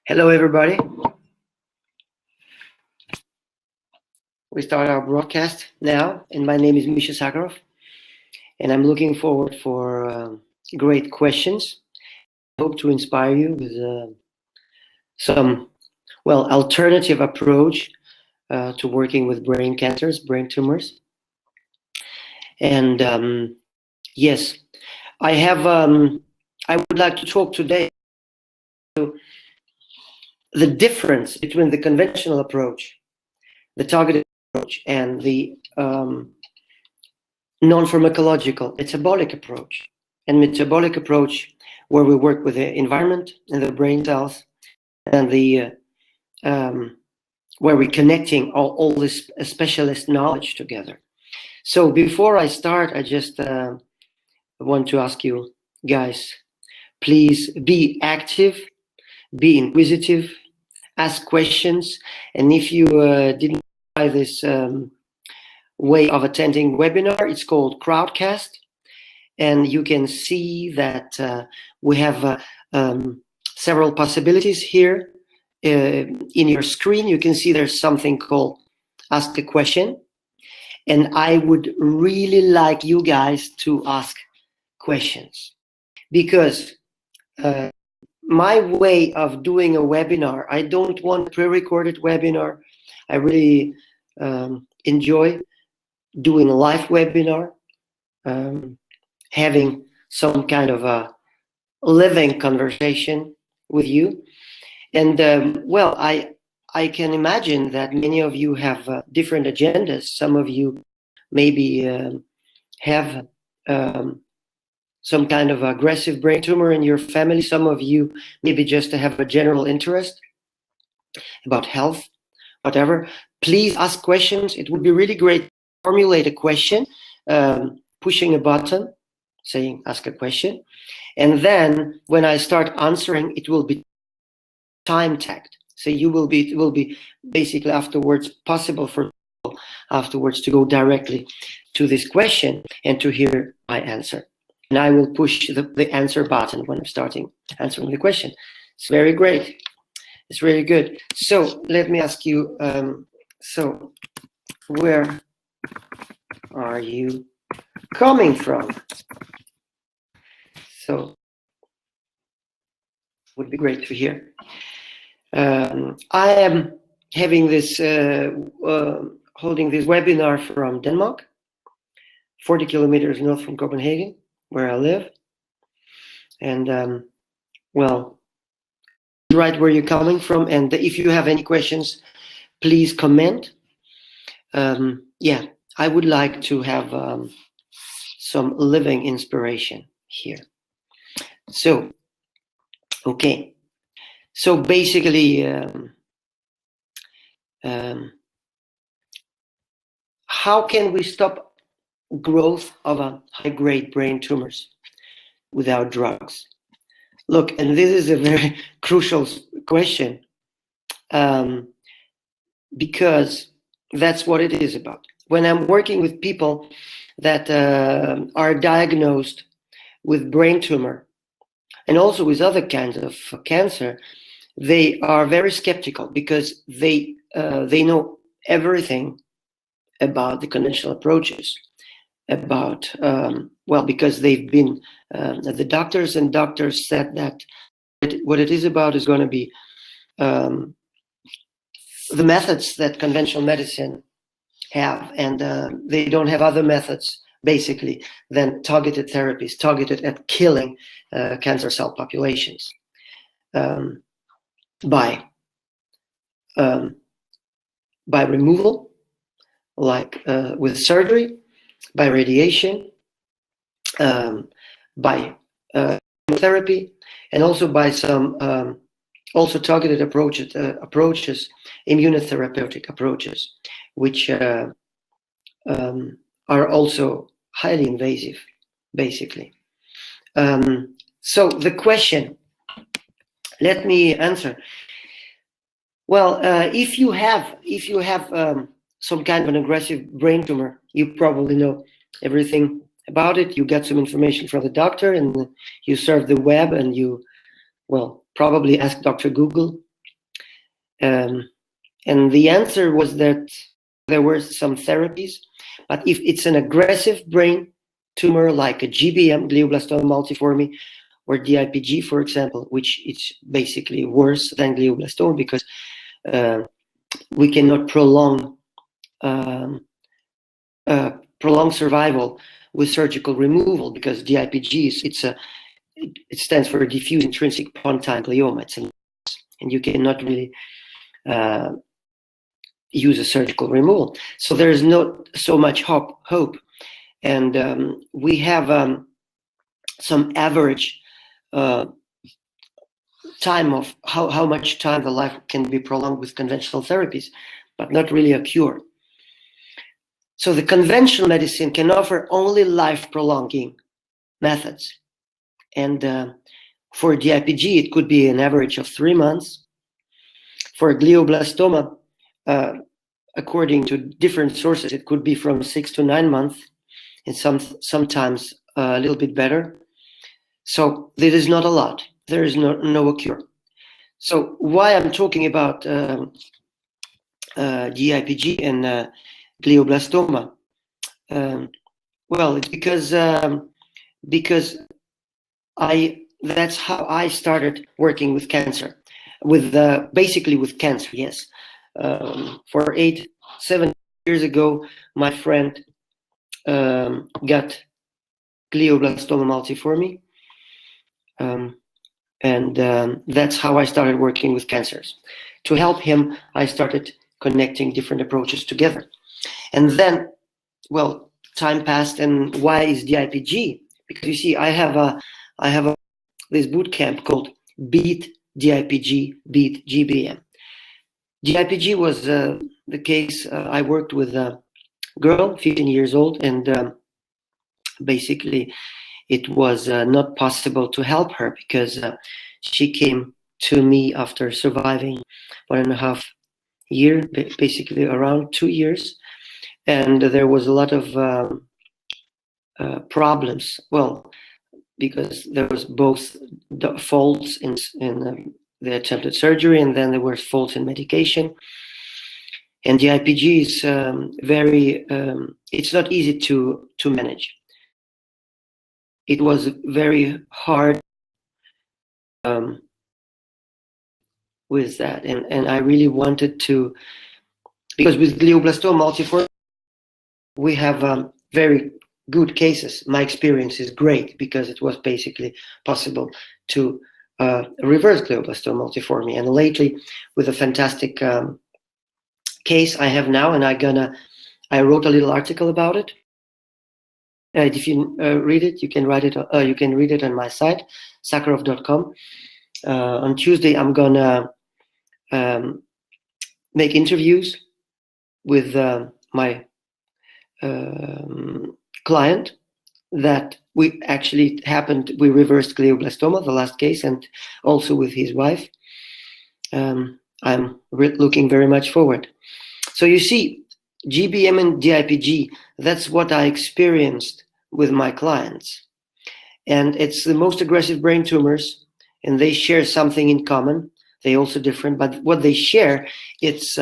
Hello, everybody. We start our broadcast now, and my name is Misha Sakharoff, and I'm looking forward for great questions. I hope to inspire you with some, alternative approach to working with brain cancers, brain tumors. And yes, I have. I would like to talk today to the difference between the conventional approach, the targeted approach, and the non-pharmacological metabolic approach. And metabolic approach, where we work with the environment and the brain cells, and the where we're connecting all this specialist knowledge together. So before I start, I just want to ask you guys, please be active, be inquisitive, ask questions, and if you didn't try this way of attending webinar, it's called Crowdcast, and you can see that we have several possibilities here. In your screen, you can see there's something called Ask a Question, and I would really like you guys to ask questions, because my way of doing a webinar, I don't want a pre-recorded webinar. I really enjoy doing a live webinar, having some kind of a living conversation with you. And I can imagine that many of you have different agendas. Some of you maybe have some kind of aggressive brain tumor in your family. Some of you maybe just have a general interest about health, whatever. Please ask questions. It would be really great to formulate a question, pushing a button, saying ask a question. And then when I start answering, it will be time tagged. So it will be basically afterwards possible for people afterwards to go directly to this question and to hear my answer. And I will push the answer button when I'm starting answering the question. It's very great. It's really good. So let me ask you, so where are you coming from? So would be great to hear. I am having this, holding this webinar from Denmark, 40 kilometers north from Copenhagen, where I live. And write where you're coming from, and if you have any questions, please comment. I would like to have some living inspiration here. So, okay. So basically, how can we stop growth of a high-grade brain tumors without drugs? Look, and this is a very crucial question, because that's what it is about. When I'm working with people that are diagnosed with brain tumor and also with other kinds of cancer, they are very skeptical, because they know everything about the conventional approaches, about because they've been the doctors, and doctors said that what it is about is going to be the methods that conventional medicine have, and they don't have other methods basically than targeted therapies targeted at killing cancer cell populations by removal, like with surgery, by radiation, by therapy, and also by some also targeted approaches, immunotherapeutic approaches, which are also highly invasive, basically. So the question, let me answer. Well, if you have some kind of an aggressive brain tumor, you probably know everything about it. You get some information from the doctor, and you surf the web, and you, probably ask Dr. Google And the answer was that there were some therapies, but if it's an aggressive brain tumor like a GBM, glioblastoma multiforme, or DIPG, for example, which is basically worse than glioblastoma because we cannot prolong survival with surgical removal, because DIPG it stands for diffuse intrinsic pontine glioma, and you cannot really use a surgical removal. So there is not so much hope, and we have some average time of how much time the life can be prolonged with conventional therapies, but not really a cure. So the conventional medicine can offer only life-prolonging methods. And for DIPG, it could be an average of 3 months. For glioblastoma, according to different sources, it could be from 6 to 9 months, and sometimes a little bit better. So there is not a lot. There is no cure. So why I'm talking about DIPG and glioblastoma? Well, it's because that's how I started working with cancer, basically with cancer. Yes, for 7 years ago, my friend got glioblastoma multiforme, and that's how I started working with cancers. To help him, I started connecting different approaches together. And then, well, time passed, and why is DIPG? Because you see, I have this boot camp called Beat DIPG, Beat GBM. DIPG was the case. I worked with a girl, 15 years old, and basically it was not possible to help her because she came to me after surviving 1.5 years, basically around 2 years. And there was a lot of problems. Well, because there was both the faults in the attempted surgery, and then there were faults in medication. And the DIPG is it's not easy to manage. It was very hard with that, and I really wanted to, because with glioblastoma multiforme, we have very good cases. My experience is great because it was basically possible to reverse glioblastoma multiforme. And lately, with a fantastic case I have now, and I wrote a little article about it. If you read it, you can read it on my site, Sakharoff.com. On Tuesday, I'm gonna make interviews with my client that we reversed glioblastoma, the last case, and also with his wife. I'm looking very much forward. So you see, GBM and DIPG, that's what I experienced with my clients. And it's the most aggressive brain tumors, and they share something in common. They're also different, but what they share, it's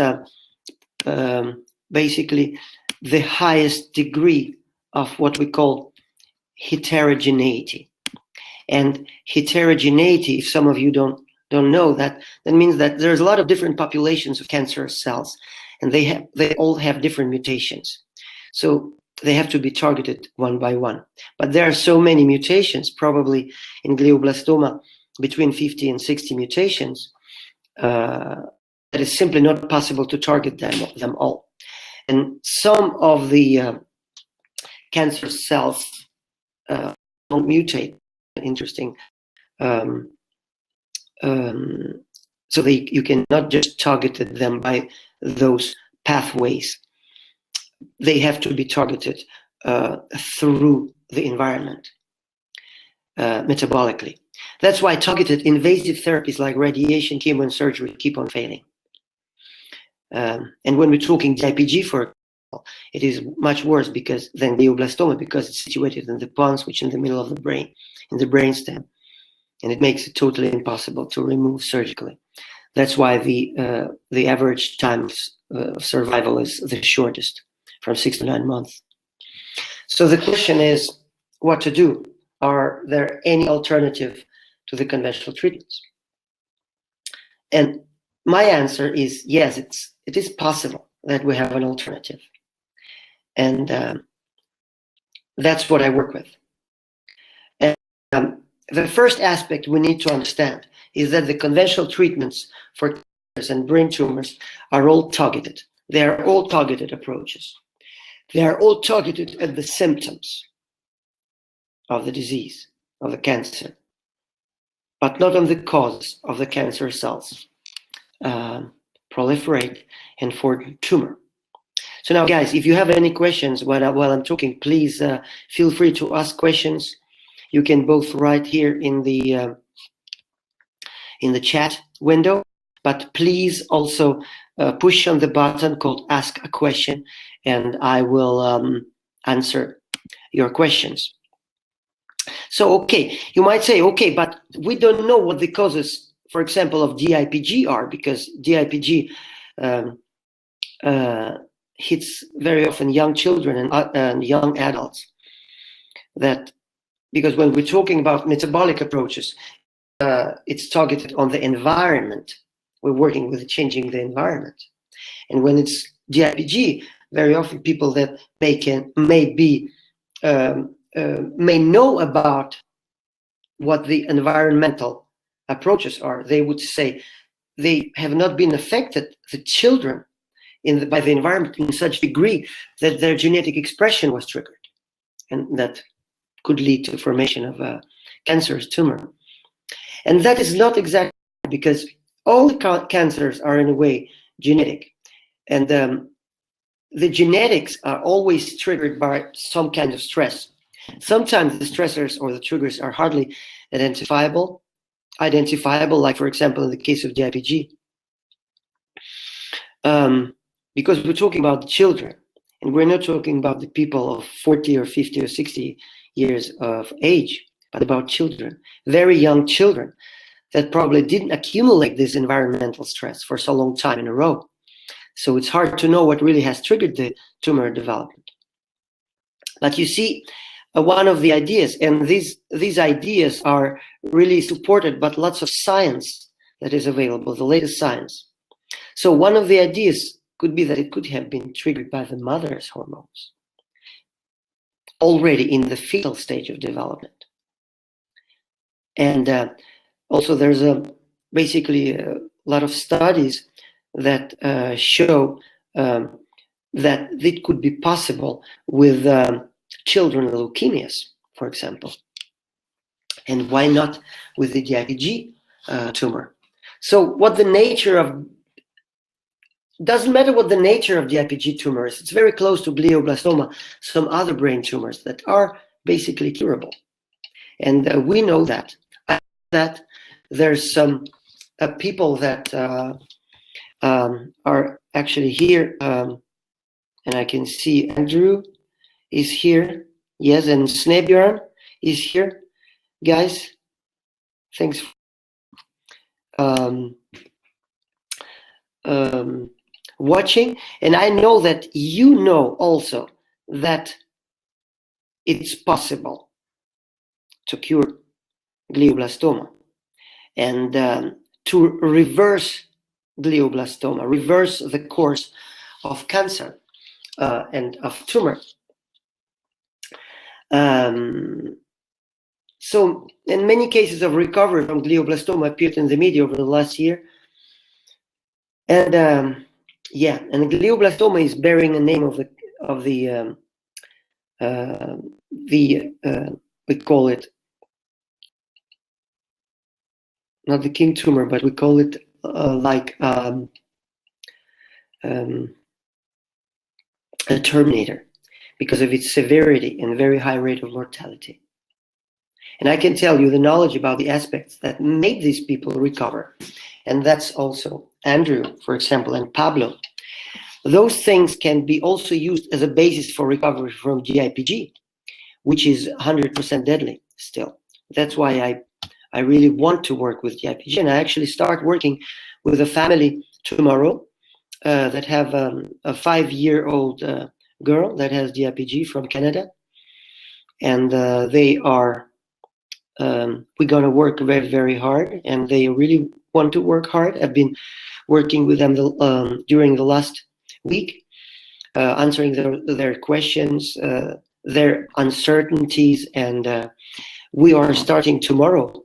basically the highest degree of what we call heterogeneity. And heterogeneity, if some of you don't know that means that there's a lot of different populations of cancerous cells, and they all have different mutations. So they have to be targeted one by one. But there are so many mutations, probably in glioblastoma between 50 and 60 mutations, that it's simply not possible to target them all. And some of the cancer cells don't mutate. Interesting. So you cannot just target them by those pathways. They have to be targeted through the environment, metabolically. That's why targeted invasive therapies like radiation, chemo, and surgery keep on failing. And when we're talking DIPG, for example, it is much worse than glioblastoma because it's situated in the pons, which is in the middle of the brain, in the brainstem, and it makes it totally impossible to remove surgically. That's why the average time of survival is the shortest, from 6 to 9 months. So the question is what to do. Are there any alternative to the conventional treatments? And my answer is yes, it is possible that we have an alternative. And that's what I work with. And the first aspect we need to understand is that the conventional treatments for cancers and brain tumors are all targeted. They are all targeted approaches. They are all targeted at the symptoms of the disease, of the cancer, but not on the cause of the cancer cells proliferate and form tumor. So now, guys, if you have any questions while I'm talking, please feel free to ask questions. You can both write here in the chat window, but please also push on the button called Ask a Question, and I will answer your questions. So, okay, you might say, okay, but we don't know what the causes, for example, of DIPG are, because DIPG hits very often young children and young adults. Because when we're talking about metabolic approaches, it's targeted on the environment. We're working with changing the environment. And when it's DIPG, very often people that may know about what the environmental approaches are. They would say they have not been affected, the children, by the environment in such degree that their genetic expression was triggered, and that could lead to formation of a cancerous tumor. And that is not exactly, because all the cancers are in a way genetic, and the genetics are always triggered by some kind of stress. Sometimes the stressors or the triggers are hardly identifiable, like, for example, in the case of DIPG. Because we're talking about the children, and we're not talking about the people of 40 or 50 or 60 years of age, but about children, very young children that probably didn't accumulate this environmental stress for so long time in a row. So it's hard to know what really has triggered the tumor development. But you see, one of the ideas, and these ideas are really supported by lots of science that is available, the latest science. So one of the ideas could be that it could have been triggered by the mother's hormones already in the fetal stage of development. And also there's basically a lot of studies that show that it could be possible with children with leukemias, for example. And why not with the DIPG tumor? So what the nature of, doesn't matter what the nature of DIPG tumor is, it's very close to glioblastoma, some other brain tumors that are basically curable. And we know that. There's some people that are actually here, and I can see Andrew is here, yes, and Snebjörn is here. Guys, thanks for watching. And I know that you know also that it's possible to cure glioblastoma and to reverse glioblastoma, reverse the course of cancer and of tumor. So, in many cases of recovery from glioblastoma appeared in the media over the last year. And yeah, and glioblastoma is bearing the name of we call it not the king tumor, but we call it like a terminator because of its severity and very high rate of mortality. And I can tell you the knowledge about the aspects that make these people recover. And that's also Andrew, for example, and Pablo. Those things can be also used as a basis for recovery from DIPG, which is 100% deadly still. That's why I really want to work with DIPG, and I actually start working with a family tomorrow that have a 5-year-old girl that has DIPG from Canada, and they are we're going to work very, very hard, and they really want to work hard. I've been working with them during the last week, answering their questions, their uncertainties, and we are starting tomorrow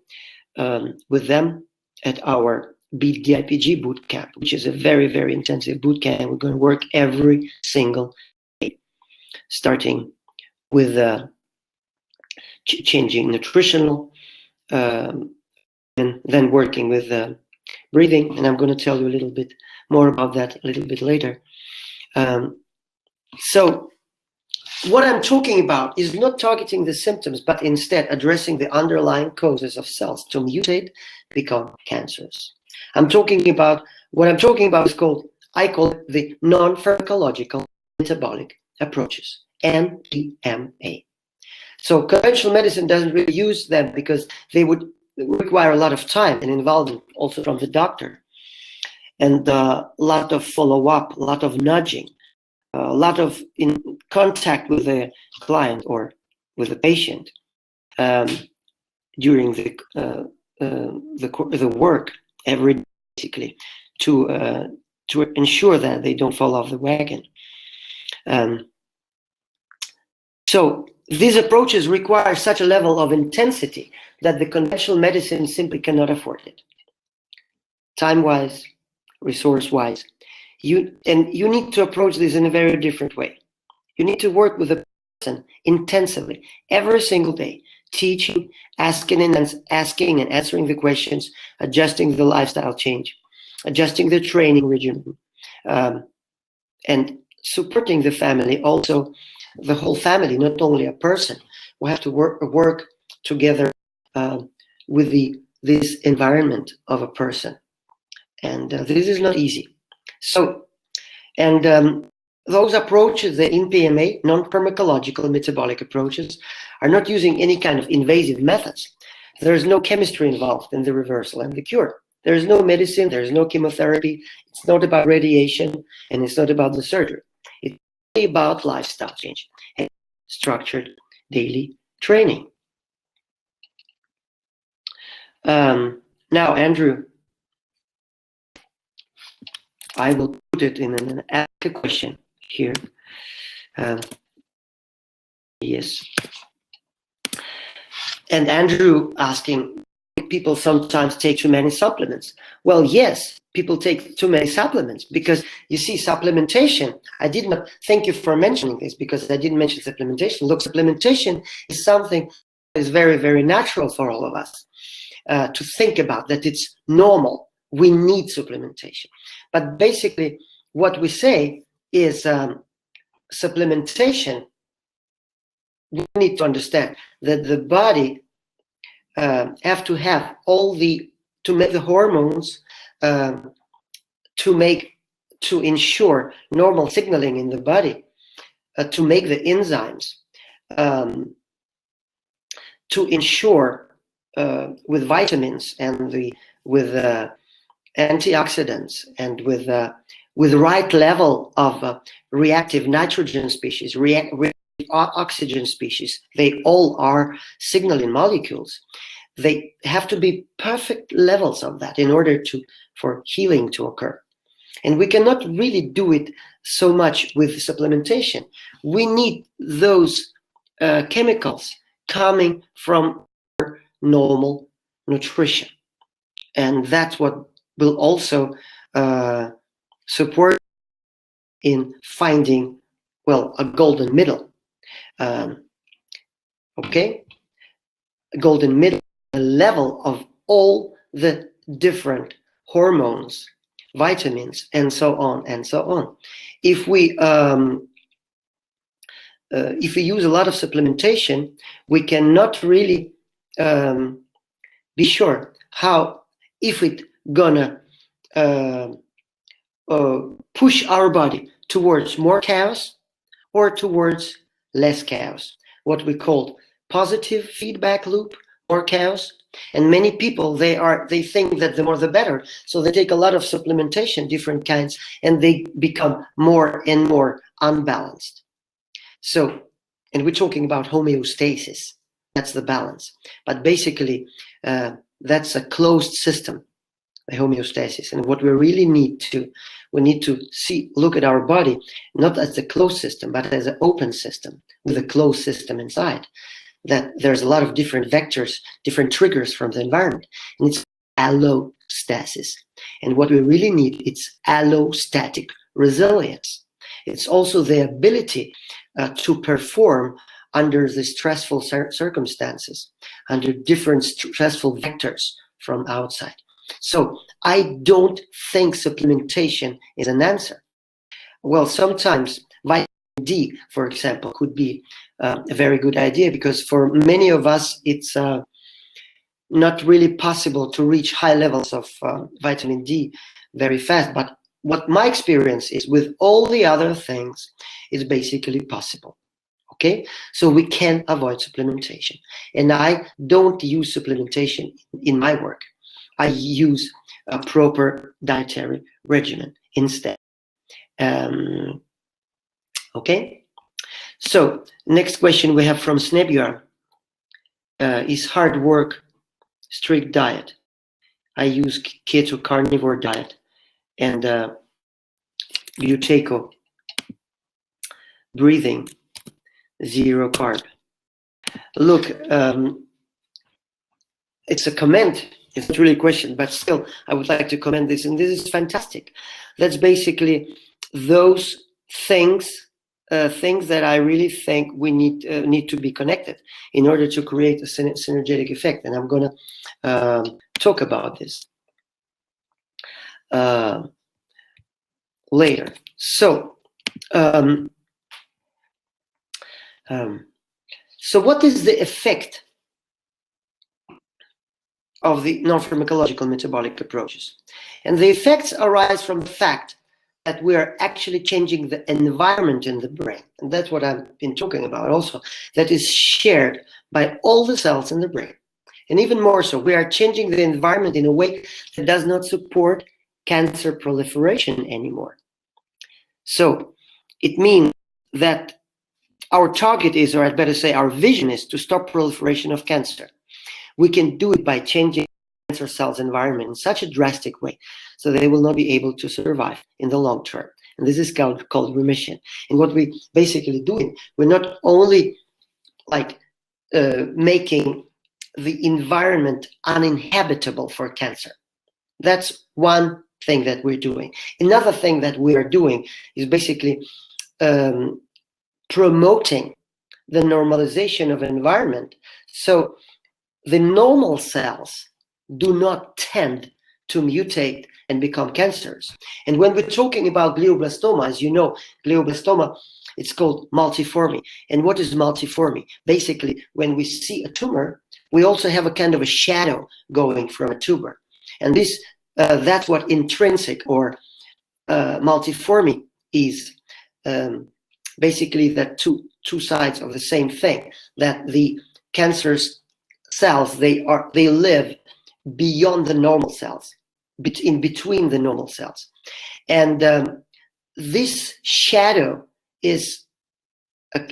with them at our Beat DIPG boot camp, which is a very, very intensive boot camp. We're going to work every single day, starting with changing nutritional, and then working with breathing. And I'm going to tell you a little bit more about that a little bit later. So what I'm talking about is not targeting the symptoms, but instead addressing the underlying causes of cells to mutate, become cancerous. What I'm talking about is I call it the non-pharmacological metabolic approaches, NPMA. So conventional medicine doesn't really use them because they would require a lot of time and involvement also from the doctor, and a lot of follow-up, a lot of nudging, a lot of in contact with the client or with the patient during the work every day, basically, to ensure that they don't fall off the wagon. So these approaches require such a level of intensity that the conventional medicine simply cannot afford it. Time-wise, resource-wise, you need to approach this in a very different way. You need to work with the person intensively every single day, teaching, asking and answering the questions, adjusting the lifestyle change, adjusting the training regimen, and supporting the family, also the whole family, not only a person. We have to work together with this environment of a person, and this is not easy. So, and those approaches, the NPMA, non-pharmacological metabolic approaches, are not using any kind of invasive methods. There is no chemistry involved in the reversal and the cure. There is no medicine, there is no chemotherapy. It's not about radiation, and it's not about the surgery. It's about lifestyle change and structured daily training. Now, Andrew, I will put it in an ask a question here. Yes. And Andrew asking, people sometimes take too many supplements. Well, yes, people take too many supplements because you see supplementation. I did not thank you for mentioning this because I didn't mention supplementation. Look, supplementation is something that is very, very natural for all of us to think about, that it's normal. We need supplementation. But basically what we say is supplementation, we need to understand that the body have to have to make the hormones to ensure normal signaling in the body, to make the enzymes, to ensure with vitamins and with antioxidants and with the right level of reactive nitrogen species, reactive oxygen species. They all are signaling molecules. They have to be perfect levels of that in order for healing to occur. And we cannot really do it so much with supplementation. We need those chemicals coming from normal nutrition. And that's what will also support in finding, well, a golden middle. Okay? A golden middle, a level of all the different hormones, vitamins, and so on and so on. If we use a lot of supplementation, we cannot really be sure if it gonna push our body towards more chaos or towards less chaos. What we call positive feedback loop, more chaos, And many people, they think that the more the better. So they take a lot of supplementation, different kinds, and they become more and more unbalanced. So, and we're talking about homeostasis. That's the balance. But basically, that's a closed system, the homeostasis. And what we really need to, look at our body, not as a closed system, but as an open system with a closed system inside. That there's a lot of different vectors, different triggers from the environment. And it's allostasis. And what we really need, it's allostatic resilience. It's also the ability to perform under the stressful circumstances, under different stressful vectors from outside. So I don't think supplementation is an answer. Well, sometimes vitamin D, for example, could be a very good idea, because for many of us, it's not really possible to reach high levels of vitamin D very fast. But what my experience is with all the other things is basically possible. Okay, so we can avoid supplementation. And I don't use supplementation in my work. I use a proper dietary regimen instead. Okay, so next question we have from Snebjörn. Is hard work strict diet? I use keto carnivore diet and buteyko breathing, zero carb. Look, it's a comment. It's not really a question, but still, I would like to comment this, and this is fantastic. That's basically those things that I really think we need to be connected in order to create a synergetic effect, and I'm going to talk about this later. So, so what is the effect of the non-pharmacological metabolic approaches? And the effects arise from the fact that we are actually changing the environment in the brain. And that's what I've been talking about also, that is shared by all the cells in the brain. And even more so, we are changing the environment in a way that does not support cancer proliferation anymore. So it means that our target is, or I'd better say our vision is, to stop proliferation of cancer. We can do it by changing cancer cells' environment in such a drastic way so they will not be able to survive in the long term. And this is called remission. And what we basically doing, we're not only like making the environment uninhabitable for cancer. That's one thing that we're doing. Another thing that we are doing is basically promoting the normalization of environment. So the normal cells do not tend to mutate and become cancers. And when we're talking about glioblastoma, as you know, glioblastoma, it's called multiforme. And what is multiforme? Basically, when we see a tumor, we also have a kind of a shadow going from a tumor. And this, that's what intrinsic or multiforme is. Basically, that two sides of the same thing, that the cancer's cells, they live beyond the normal cells, in between the normal cells. And this shadow is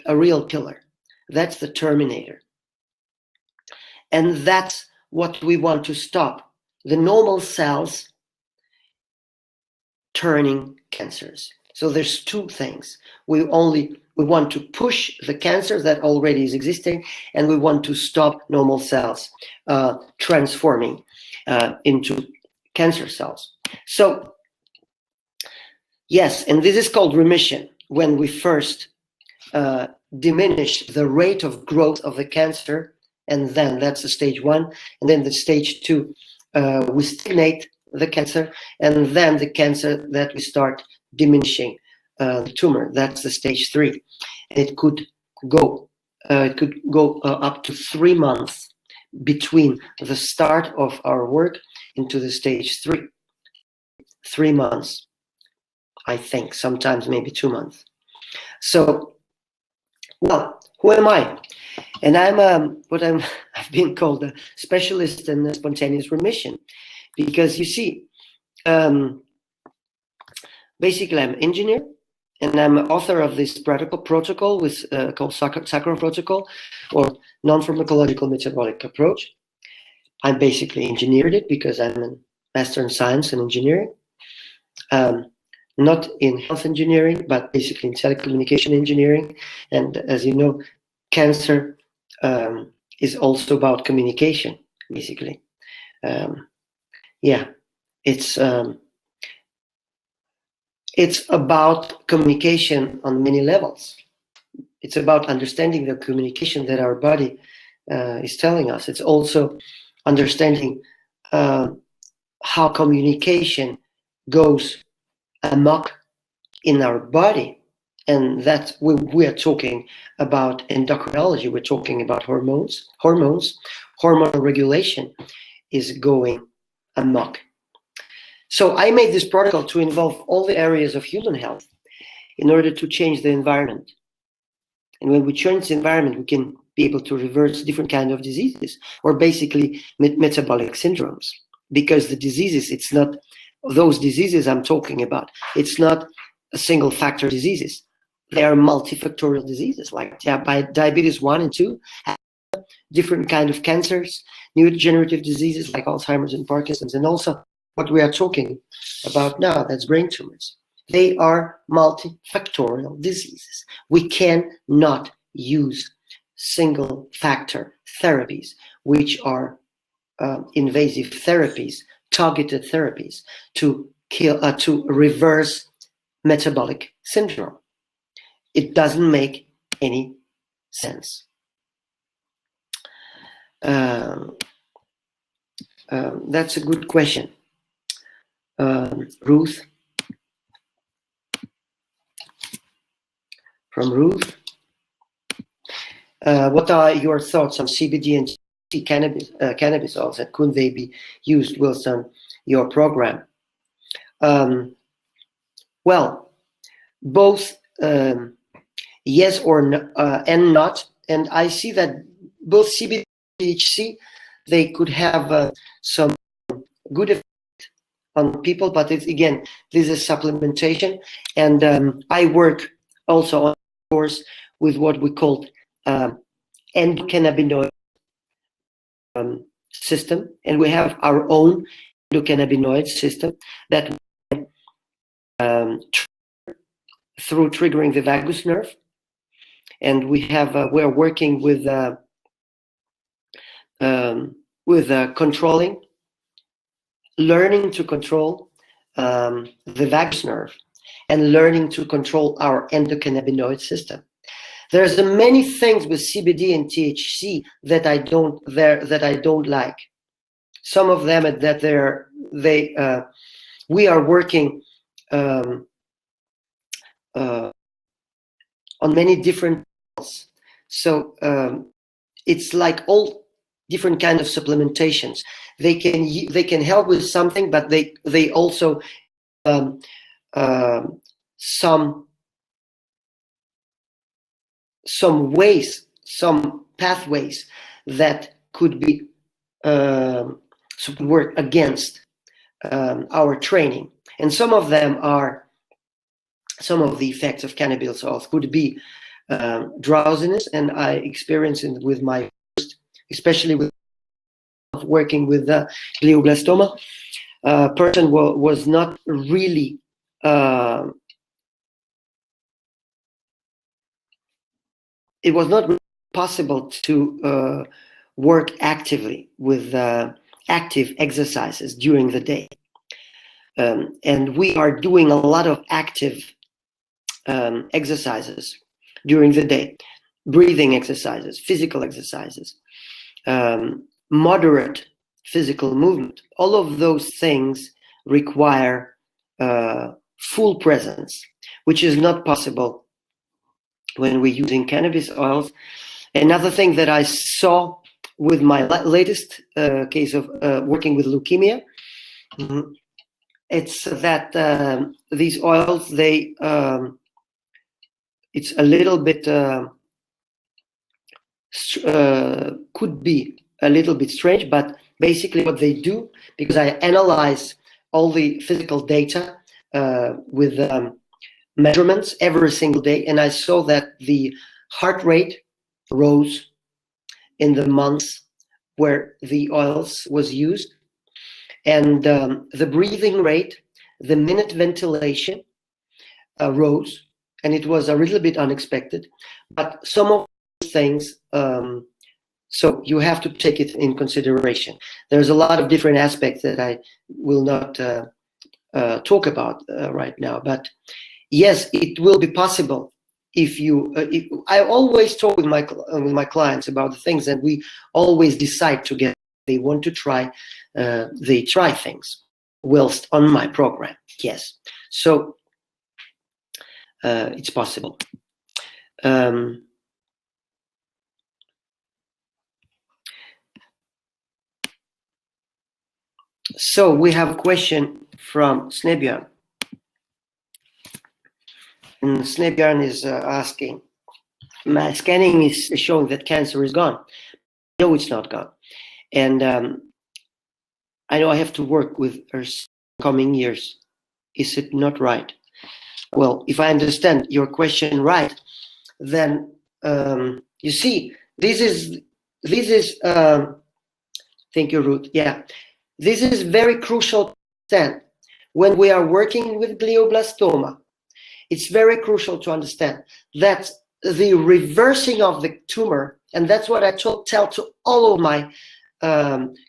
a real killer. That's the terminator. And that's what we want to stop. The normal cells turning cancers. So there's two things. We want to push the cancer that already is existing, and we want to stop normal cells transforming into cancer cells. So yes, and this is called remission, when we first diminish the rate of growth of the cancer, and then that's the stage one, and then the stage two, we stagnate the cancer, and then the cancer that we start diminishing the tumor, that's the stage three. It could go up to 3 months between the start of our work into the stage three. 3 months, I think, sometimes maybe 2 months. So, well, who am I? And I'm I've been called a specialist in spontaneous remission, because you see, basically I'm an engineer, and I'm author of this protocol called Sakharoff Protocol, or non-pharmacological metabolic approach. I basically engineered it because I'm a master in science and engineering, not in health engineering, but basically in telecommunication engineering. And as you know, cancer is also about communication, basically. Yeah, it's about communication on many levels. It's about understanding the communication that our body is telling us. It's also understanding how communication goes amok in our body. And that we are talking about endocrinology. We're talking about hormones. Hormonal regulation is going amok. So I made this protocol to involve all the areas of human health in order to change the environment. And when we change the environment, we can be able to reverse different kinds of diseases, or basically metabolic syndromes. Because the diseases, it's not those diseases I'm talking about. It's not a single factor diseases. They are multifactorial diseases, like diabetes 1 and 2, different kind of cancers, neurodegenerative diseases like Alzheimer's and Parkinson's, and also what we are talking about now, that's brain tumors. They are multifactorial diseases. We cannot use single factor therapies, which are invasive therapies, targeted therapies, to reverse metabolic syndrome. It doesn't make any sense. That's a good question. Ruth. From Ruth. What are your thoughts on CBD and cannabis oils, and could they be used within your program? Well, both yes or no, and not. And I see that both CBD and THC, they could have some good effect on people, but it's, again, this is supplementation. And I work also on course with what we call endocannabinoid system, and we have our own endocannabinoid system that through triggering the vagus nerve, and we're working with controlling, learning to control the vagus nerve, and learning to control our endocannabinoid system. There's many things with CBD and THC that I don't like. Some of them that we are working on many different levels. So it's like all different kind of supplementations. They can help with something, but they also some ways, some pathways that could be work against our training. And some of the effects of cannabis oils could be drowsiness, and I experience it with my first, especially with working with glioblastoma. Person was not really it was not really possible to work actively with active exercises during the day. And we are doing a lot of active exercises during the day, breathing exercises, physical exercises, moderate physical movement. All of those things require full presence, which is not possible when we're using cannabis oils. Another thing that I saw with my latest case of working with leukemia, it's that these oils, it's a little bit could be a little bit strange, but basically what they do, because I analyze all the physical data with measurements every single day, and I saw that the heart rate rose in the months where the oils was used, and the breathing rate, the minute ventilation rose, and it was a little bit unexpected, but some of these things, so you have to take it in consideration. There's a lot of different aspects that I will not talk about right now, but yes, it will be possible if you. I always talk with my clients about the things, and we always decide together. They want to try, they try things whilst on my program. Yes, so it's possible. So we have a question from Snebjörn. And Snebjörn is asking, my scanning is showing that cancer is gone. No, it's not gone. And I know I have to work with her coming years. Is it not right? Well, if I understand your question right, then you see, this is thank you, Ruth. Yeah, this is very crucial to understand when we are working with glioblastoma. It's very crucial to understand that the reversing of the tumor, and that's what I tell to all of my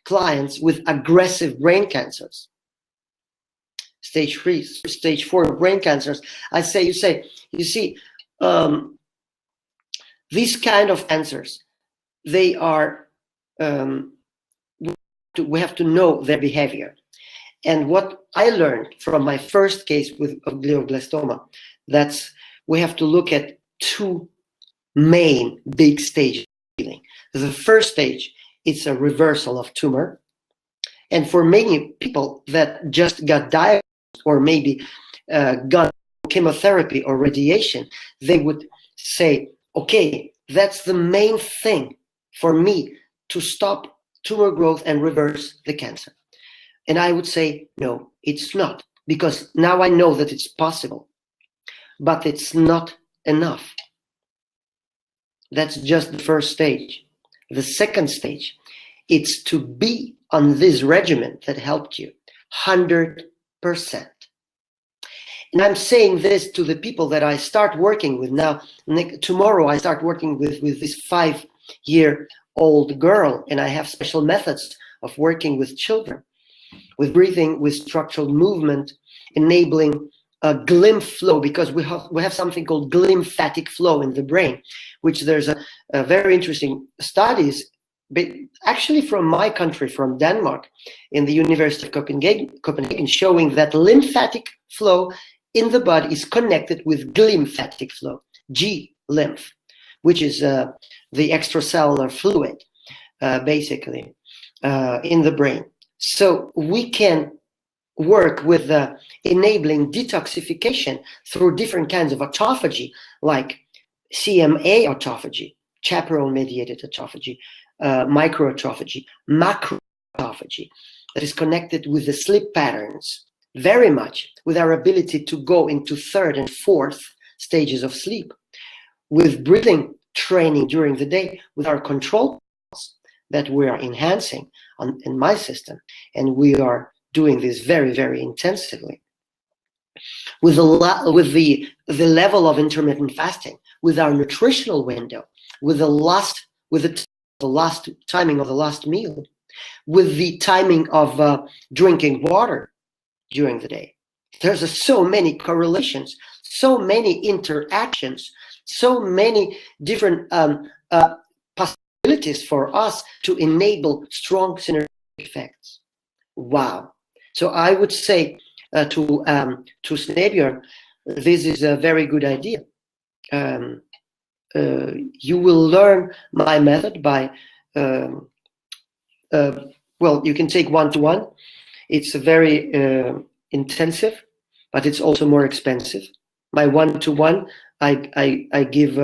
clients with aggressive brain cancers, stage 3, stage 4 brain cancers. I say, you see, these kind of cancers, they are, we have to know their behavior. And what I learned from my first case with glioblastoma, that's we have to look at 2 main big stages of healing. The first stage, it's a reversal of tumor. And for many people that just got diagnosed or maybe got chemotherapy or radiation, they would say, okay, that's the main thing for me to stop tumor growth and reverse the cancer. And I would say, no, it's not, because now I know that it's possible, but it's not enough. That's just the first stage. The second stage, it's to be on this regimen that helped you 100%. And I'm saying this to the people that I start working with now. Tomorrow I start working with this 5-year-old girl, and I have special methods of working with children, with breathing, with structural movement, enabling a glymph flow, because we have something called glymphatic flow in the brain, which there's a very interesting studies, but actually from my country, from Denmark, in the University of Copenhagen, showing that lymphatic flow in the body is connected with glymphatic flow, G-lymph, which is the extracellular fluid, basically, in the brain. So we can work with enabling detoxification through different kinds of autophagy, like CMA autophagy, chaperone-mediated autophagy, microautophagy, macroautophagy, that is connected with the sleep patterns, very much with our ability to go into 3rd and 4th stages of sleep, with breathing training during the day, with our control that we are enhancing in my system, and we are doing this very, very intensively. With the level of intermittent fasting, with our nutritional window, with the last timing of the last meal, with the timing of drinking water during the day. There's so many correlations, so many interactions, so many different possibilities for us to enable strong synergistic effects. Wow. So I would say to Snebjörn, this is a very good idea. You will learn my method by, well, you can take one-to-one. It's very intensive, but it's also more expensive. My one-to-one, I give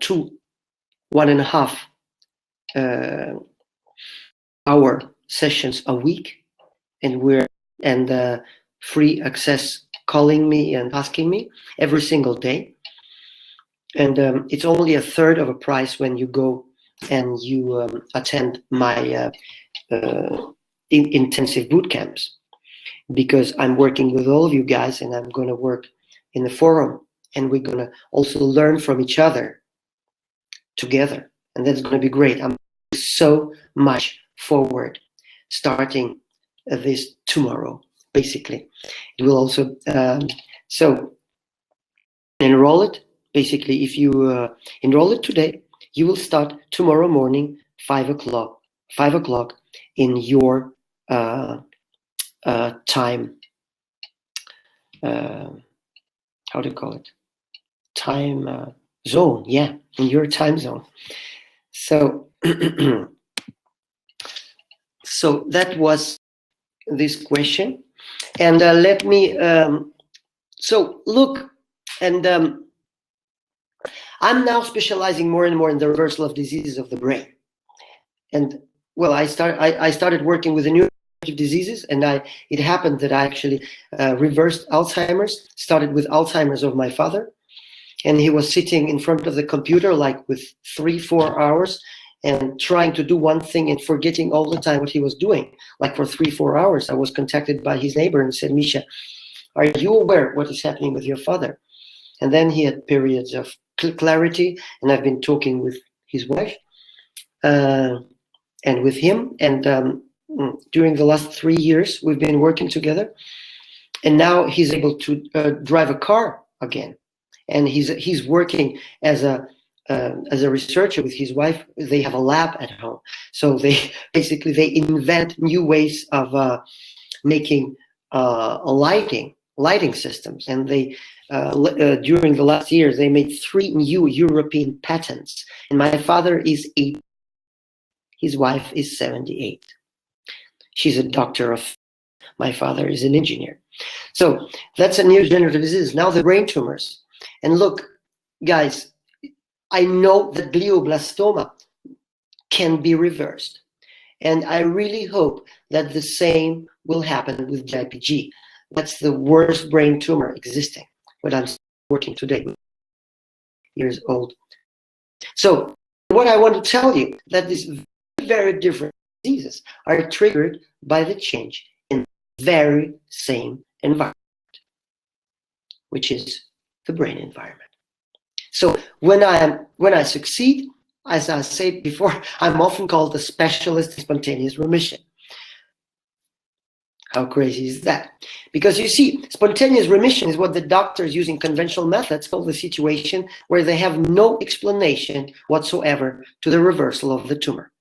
2 1.5 hour sessions a week, and free access, calling me and asking me every single day. And it's only a third of a price when you go and you attend my intensive boot camps, because I'm working with all of you guys, and I'm going to work in the forum, and we're going to also learn from each other together, and that's going to be great. I'm so much forward starting this tomorrow. Basically, it will also so enroll it. Basically, if you enroll it today, you will start tomorrow morning, 5 o'clock. 5 o'clock in your time. How do you call it? Time zone. Yeah, in your time zone. So, so that was this question, and let me. So look, and I'm now specializing more and more in the reversal of diseases of the brain. And well, I started working with the neurodegenerative diseases, and it happened that I actually reversed Alzheimer's. Started with Alzheimer's of my father, and he was sitting in front of the computer like with 3-4 hours and trying to do one thing and forgetting all the time what he was doing. Like for 3-4 hours, I was contacted by his neighbor and said, "Misha, are you aware what is happening with your father?" And then he had periods of clarity, and I've been talking with his wife and with him, and during the last 3 years we've been working together, and now he's able to drive a car again, and he's working as a researcher with his wife. They have a lab at home, so they invent new ways of making lighting systems, and they during the last years they made 3 new European patents. And my father is 80, his wife is 78. She's a doctor of. My father is an engineer. So that's a neurodegenerative disease. Now the brain tumors, and look, guys, I know that glioblastoma can be reversed, and I really hope that the same will happen with DIPG. That's the worst brain tumor existing, but I'm working today with years old. So what I want to tell you, that these very different diseases are triggered by the change in the very same environment, which is the brain environment. So when I succeed, as I said before, I'm often called a specialist in spontaneous remission. How crazy is that? Because you see, spontaneous remission is what the doctors using conventional methods call the situation where they have no explanation whatsoever to the reversal of the tumor.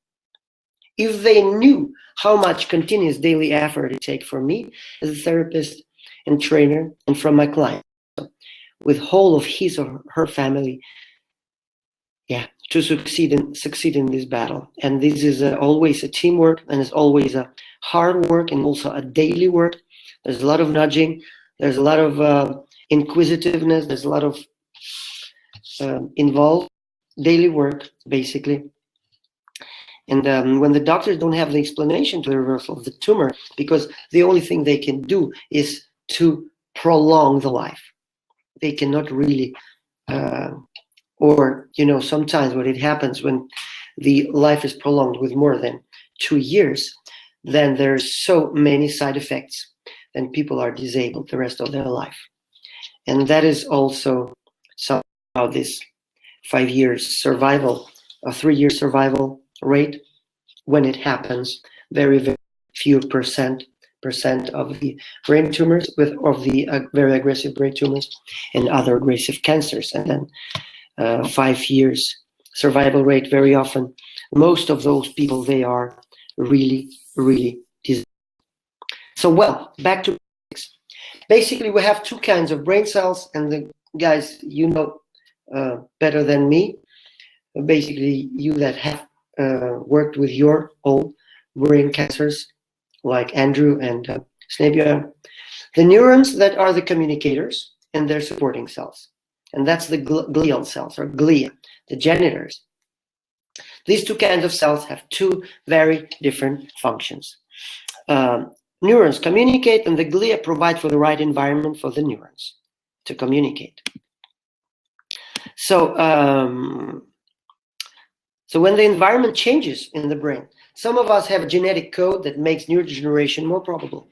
If they knew how much continuous daily effort it takes from me as a therapist and trainer, and from my client, with whole of his or her family, to succeed in this battle. And this is always a teamwork, and it's always a hard work, and also a daily work. There's a lot of nudging, there's a lot of inquisitiveness, there's a lot of involved daily work, basically. And when the doctors don't have the explanation to the reversal of the tumor, because the only thing they can do is to prolong the life. They cannot really or, sometimes what it happens when the life is prolonged with more than 2 years, then there's so many side effects, and people are disabled the rest of their life. And that is also somehow this 5 years survival, a 3-year survival rate, when it happens, very, very few percent of the brain tumors of the very aggressive brain tumors and other aggressive cancers. And then 5 years survival rate, very often, most of those people, they are really, really disabled. So, well, back to basics. Basically, we have 2 kinds of brain cells, and the guys, better than me, basically, you that have worked with your own brain cancers, like Andrew and Snebia, the neurons that are the communicators and their supporting cells. And that's the glial cells, or glia, the janitors. These two kinds of cells have two very different functions. Neurons communicate, and the glia provide for the right environment for the neurons to communicate. So, so when the environment changes in the brain, some of us have a genetic code that makes neurodegeneration more probable.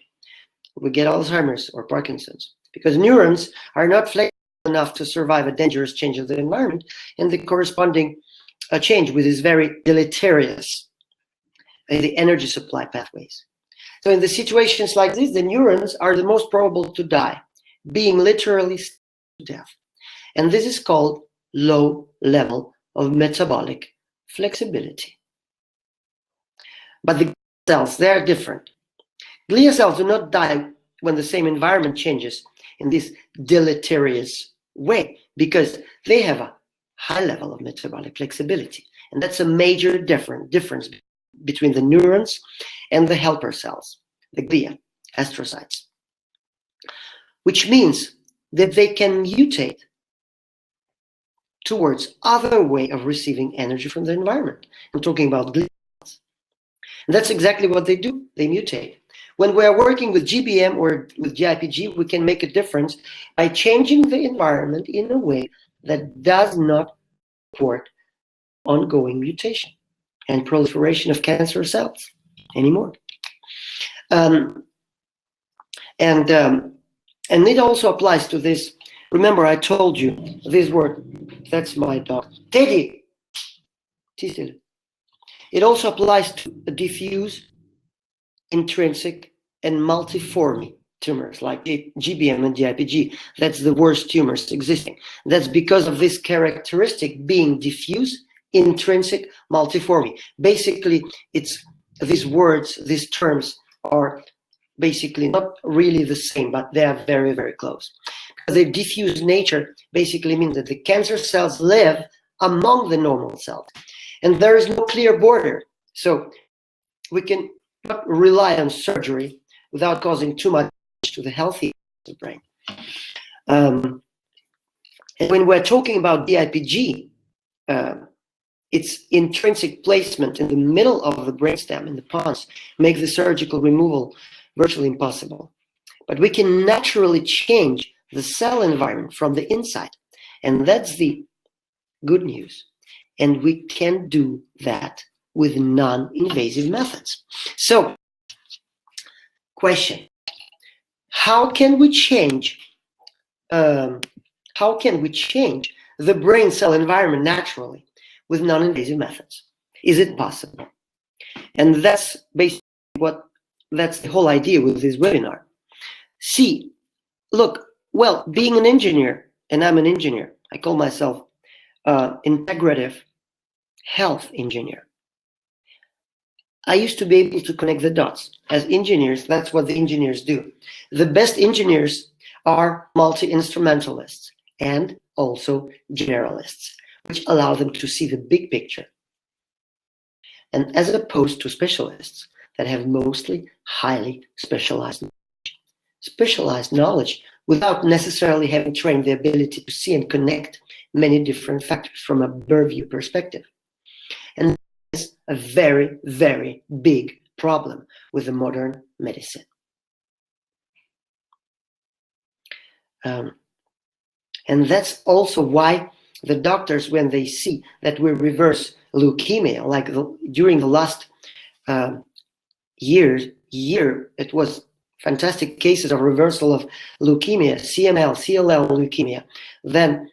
We get Alzheimer's or Parkinson's because neurons are not flexible enough to survive a dangerous change of the environment and the corresponding change with is very deleterious in the energy supply pathways. So in the situations like this, the neurons are the most probable to die, being literally to death. And this is called low level of metabolic flexibility. But the cells, they are different. Glia cells do not die when the same environment changes in this deleterious way because they have a high level of metabolic flexibility. And that's a major difference between the neurons and the helper cells, the glia, astrocytes, which means that they can mutate towards other way of receiving energy from the environment. I'm talking about glia cells. And that's exactly what they do. They mutate. When we are working with GBM or with DIPG, we can make a difference by changing the environment in a way that does not support ongoing mutation and proliferation of cancer cells anymore. And it also applies to this. Remember, I told you this word. That's my dog, Teddy. It also applies to diffuse, intrinsic, and multiforme tumors like GBM and DIPG. That's the worst tumors existing. That's because of this characteristic being diffuse, intrinsic, multiforme. Basically, it's these words, these terms are basically not really the same, but they are very, very close. The diffuse nature basically means that the cancer cells live among the normal cells, and there is no clear border. So we can not rely on surgery without causing too much to the healthy brain. And when we're talking about DIPG, its intrinsic placement in the middle of the brainstem, in the pons, makes the surgical removal virtually impossible. But we can naturally change the cell environment from the inside. And that's the good news. And we can do that with non-invasive methods. So, question: how can we change? The brain cell environment naturally with non-invasive methods? Is it possible? And that's basically that's the whole idea with this webinar. See, look, well, being an engineer, and I'm an engineer, I call myself integrative health engineer. I used to be able to connect the dots. As engineers, that's what the engineers do. The best engineers are multi-instrumentalists and also generalists, which allow them to see the big picture. And as opposed to specialists that have mostly highly specialized knowledge. Specialized knowledge without necessarily having trained the ability to see and connect many different factors from a Burview perspective. And is a very, very big problem with the modern medicine. And that's also why the doctors, when they see that we reverse leukemia, like during the last year, it was fantastic cases of reversal of leukemia, CML, CLL leukemia, then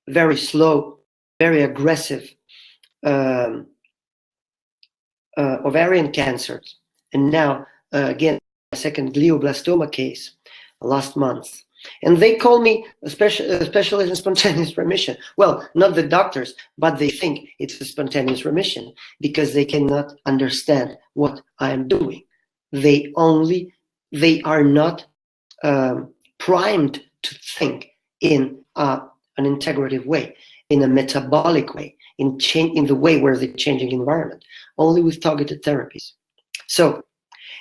very slow, very aggressive ovarian cancers, and now again a second glioblastoma case last month. And they call me a specialist in spontaneous remission. Well, not the doctors, but they think it's a spontaneous remission because they cannot understand what I am doing. They are not primed to think in an integrative way, in a metabolic way, in the way where they're changing environment, only with targeted therapies. So,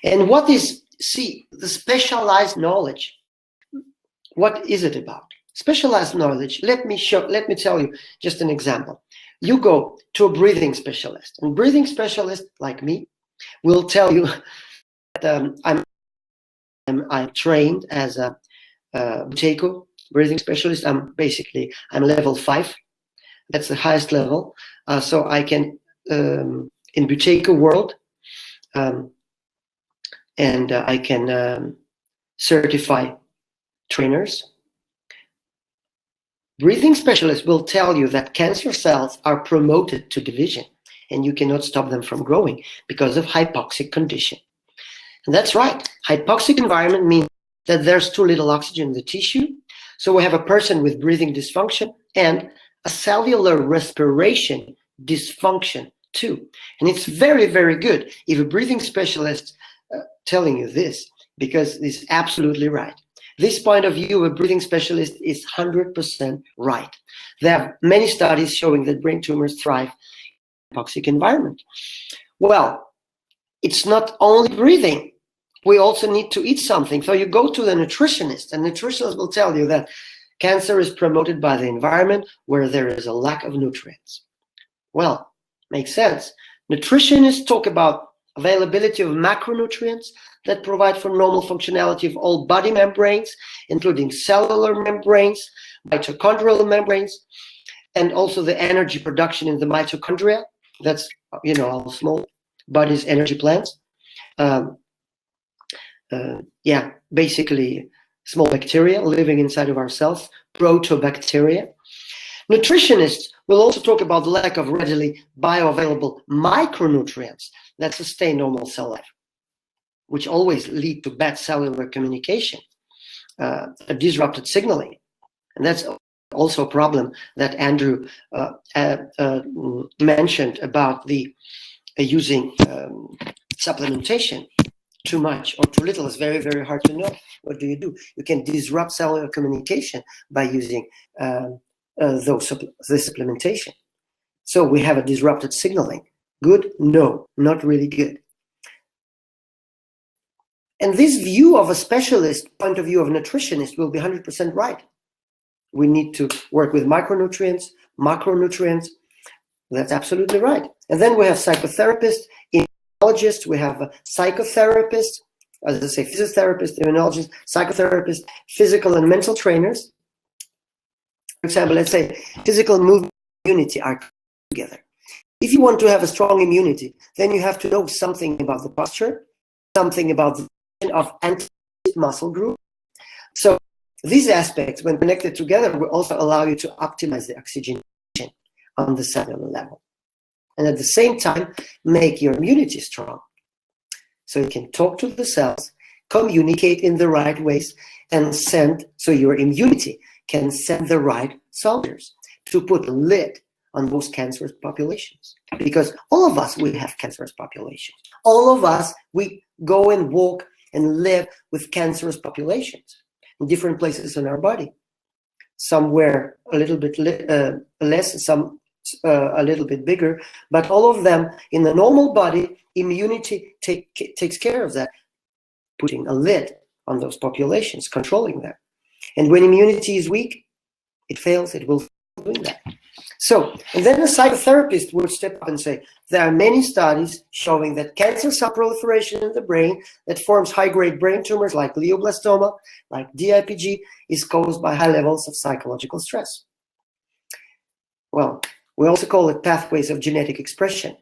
and what is, see, the specialized knowledge, what is it about? Specialized knowledge, let me tell you just an example. you go to a breathing specialist, and breathing specialist like me will tell you that I'm trained as a Buteyko breathing specialist. I'm level 5. That's the highest level. So I can, in Buteyko world, and I can certify trainers. Breathing specialists will tell you that cancer cells are promoted to division, and you cannot stop them from growing because of hypoxic condition. And that's right. Hypoxic environment means that there's too little oxygen in the tissue. So we have a person with breathing dysfunction and a cellular respiration dysfunction too. And it's very, very good if a breathing specialist telling you this, because it's absolutely right. This point of view of a breathing specialist is 100% right. There are many studies showing that brain tumors thrive in a hypoxic environment. Well, it's not only breathing. We also need to eat something. So you go to the nutritionist, and the nutritionist will tell you that cancer is promoted by the environment where there is a lack of nutrients. Well, makes sense. Nutritionists talk about availability of macronutrients that provide for normal functionality of all body membranes, including cellular membranes, mitochondrial membranes, and also the energy production in the mitochondria. That's, all small body's energy plants. Basically small bacteria living inside of our cells, protobacteria. Nutritionists will also talk about the lack of readily bioavailable micronutrients that sustain normal cell life, which always lead to bad cellular communication, a disrupted signaling. And that's also a problem that Andrew mentioned about the using supplementation. Too much or too little is very, very hard to know. What do? You can disrupt cellular communication by using the supplementation. So we have a disrupted signaling. Good? No, not really good. And this view of a specialist point of view of a nutritionist will be 100% right. We need to work with micronutrients, macronutrients. That's absolutely right. And then we have psychotherapists, immunologists, we have psychotherapists, as I say, physiotherapists, immunologists, psychotherapists, physical and mental trainers. For example, let's say physical movement and immunity are together. If you want to have a strong immunity, then you have to know something about the posture, something about the of anti-muscle group. So these aspects, when connected together, will also allow you to optimize the oxygenation on the cellular level. And at the same time, make your immunity strong. So you can talk to the cells, communicate in the right ways, and so your immunity can send the right soldiers to put a lid on those cancerous populations. Because all of us, we have cancerous populations. All of us, we go and walk and live with cancerous populations in different places in our body. Somewhere a little bit less, some a little bit bigger, but all of them in the normal body, immunity takes care of that, putting a lid on those populations, controlling them. And when immunity is weak, it fails, it will fail doing that. So, and then a psychotherapist would step up and say, there are many studies showing that cancer cell proliferation in the brain that forms high-grade brain tumors like glioblastoma, like DIPG, is caused by high levels of psychological stress. Well, we also call it pathways of genetic expression,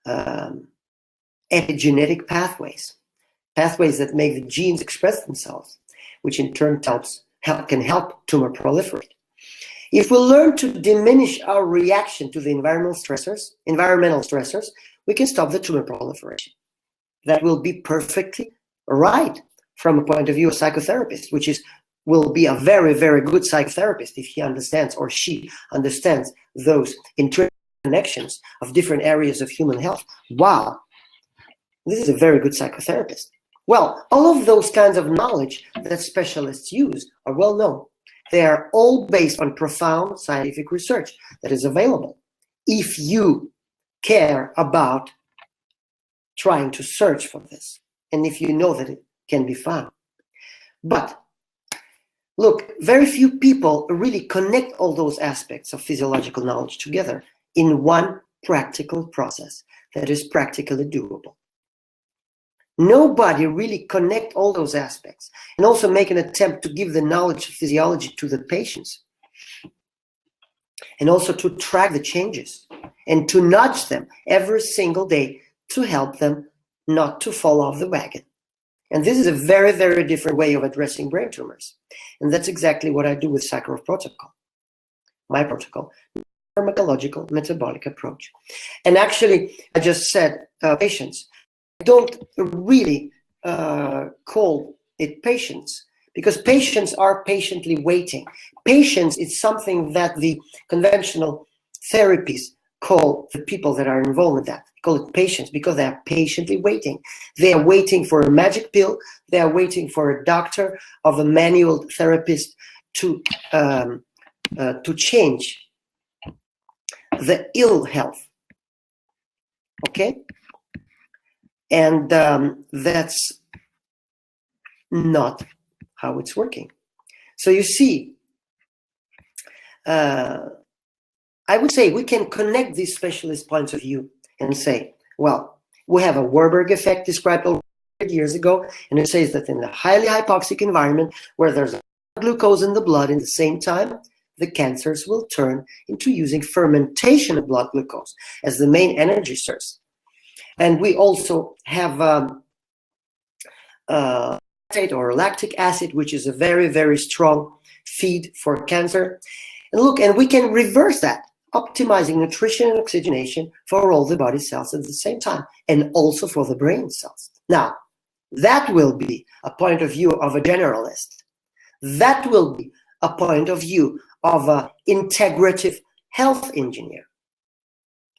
epigenetic pathways that make the genes express themselves, which in turn can help tumor proliferate. If we learn to diminish our reaction to the environmental stressors, we can stop the tumor proliferation. That will be perfectly right from a point of view of psychotherapist, will be a very, very good psychotherapist if he understands or she understands those intrinsic connections of different areas of human health. Wow, this is a very good psychotherapist. Well, all of those kinds of knowledge that specialists use are well known. They are all based on profound scientific research that is available if you care about trying to search for this and if you know that it can be found. But look, very few people really connect all those aspects of physiological knowledge together in one practical process that is practically doable. Nobody really connect all those aspects and also make an attempt to give the knowledge of physiology to the patients, and also to track the changes and to nudge them every single day to help them not to fall off the wagon. And this is a very, very different way of addressing brain tumors. And that's exactly what I do with Sakharoff Protocol, my protocol, pharmacological metabolic approach. And actually, I just said patients. I don't really call it patients, because patients are patiently waiting. Patients is something that the conventional therapies call the people that are involved in that. Call it patients because they are patiently waiting. They are waiting for a magic pill. They are waiting for a doctor of a manual therapist to change the ill health. Okay, and that's not how it's working. So you see, I would say we can connect these specialist points of view and say, well, we have a Warburg effect described over years ago, and it says that in a highly hypoxic environment where there's glucose in the blood in the same time, the cancers will turn into using fermentation of blood glucose as the main energy source. And we also have lactate or lactic acid, which is a very, very strong feed for cancer. And look, and we can reverse that, optimizing nutrition and oxygenation for all the body cells at the same time, and also for the brain cells. Now, that will be a point of view of a generalist. That will be a point of view of an integrative health engineer.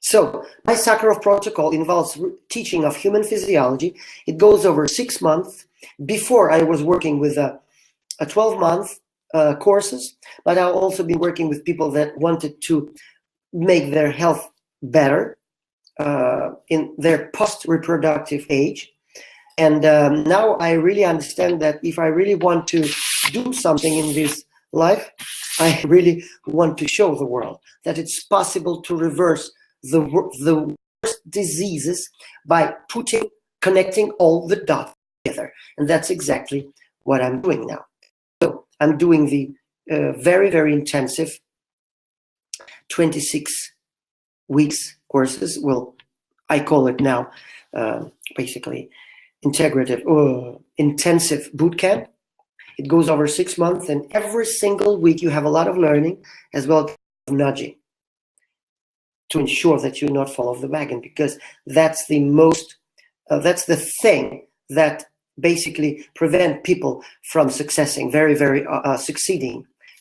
So my Sakharoff Protocol involves teaching of human physiology. It goes over 6 months. Before, I was working with a 12-month courses, but I've also been working with people that wanted to make their health better in their post-reproductive age. And now I really understand that if I really want to do something in this life, I really want to show the world that it's possible to reverse the worst diseases by connecting all the dots together. And that's exactly what I'm doing now. So I'm doing the very, very intensive 26 weeks courses. Well, I call it now basically integrative intensive boot camp. It goes over 6 months, and every single week you have a lot of learning as well as nudging to ensure that you not fall off the wagon, because that's the most, that's the thing that basically prevent people from succeeding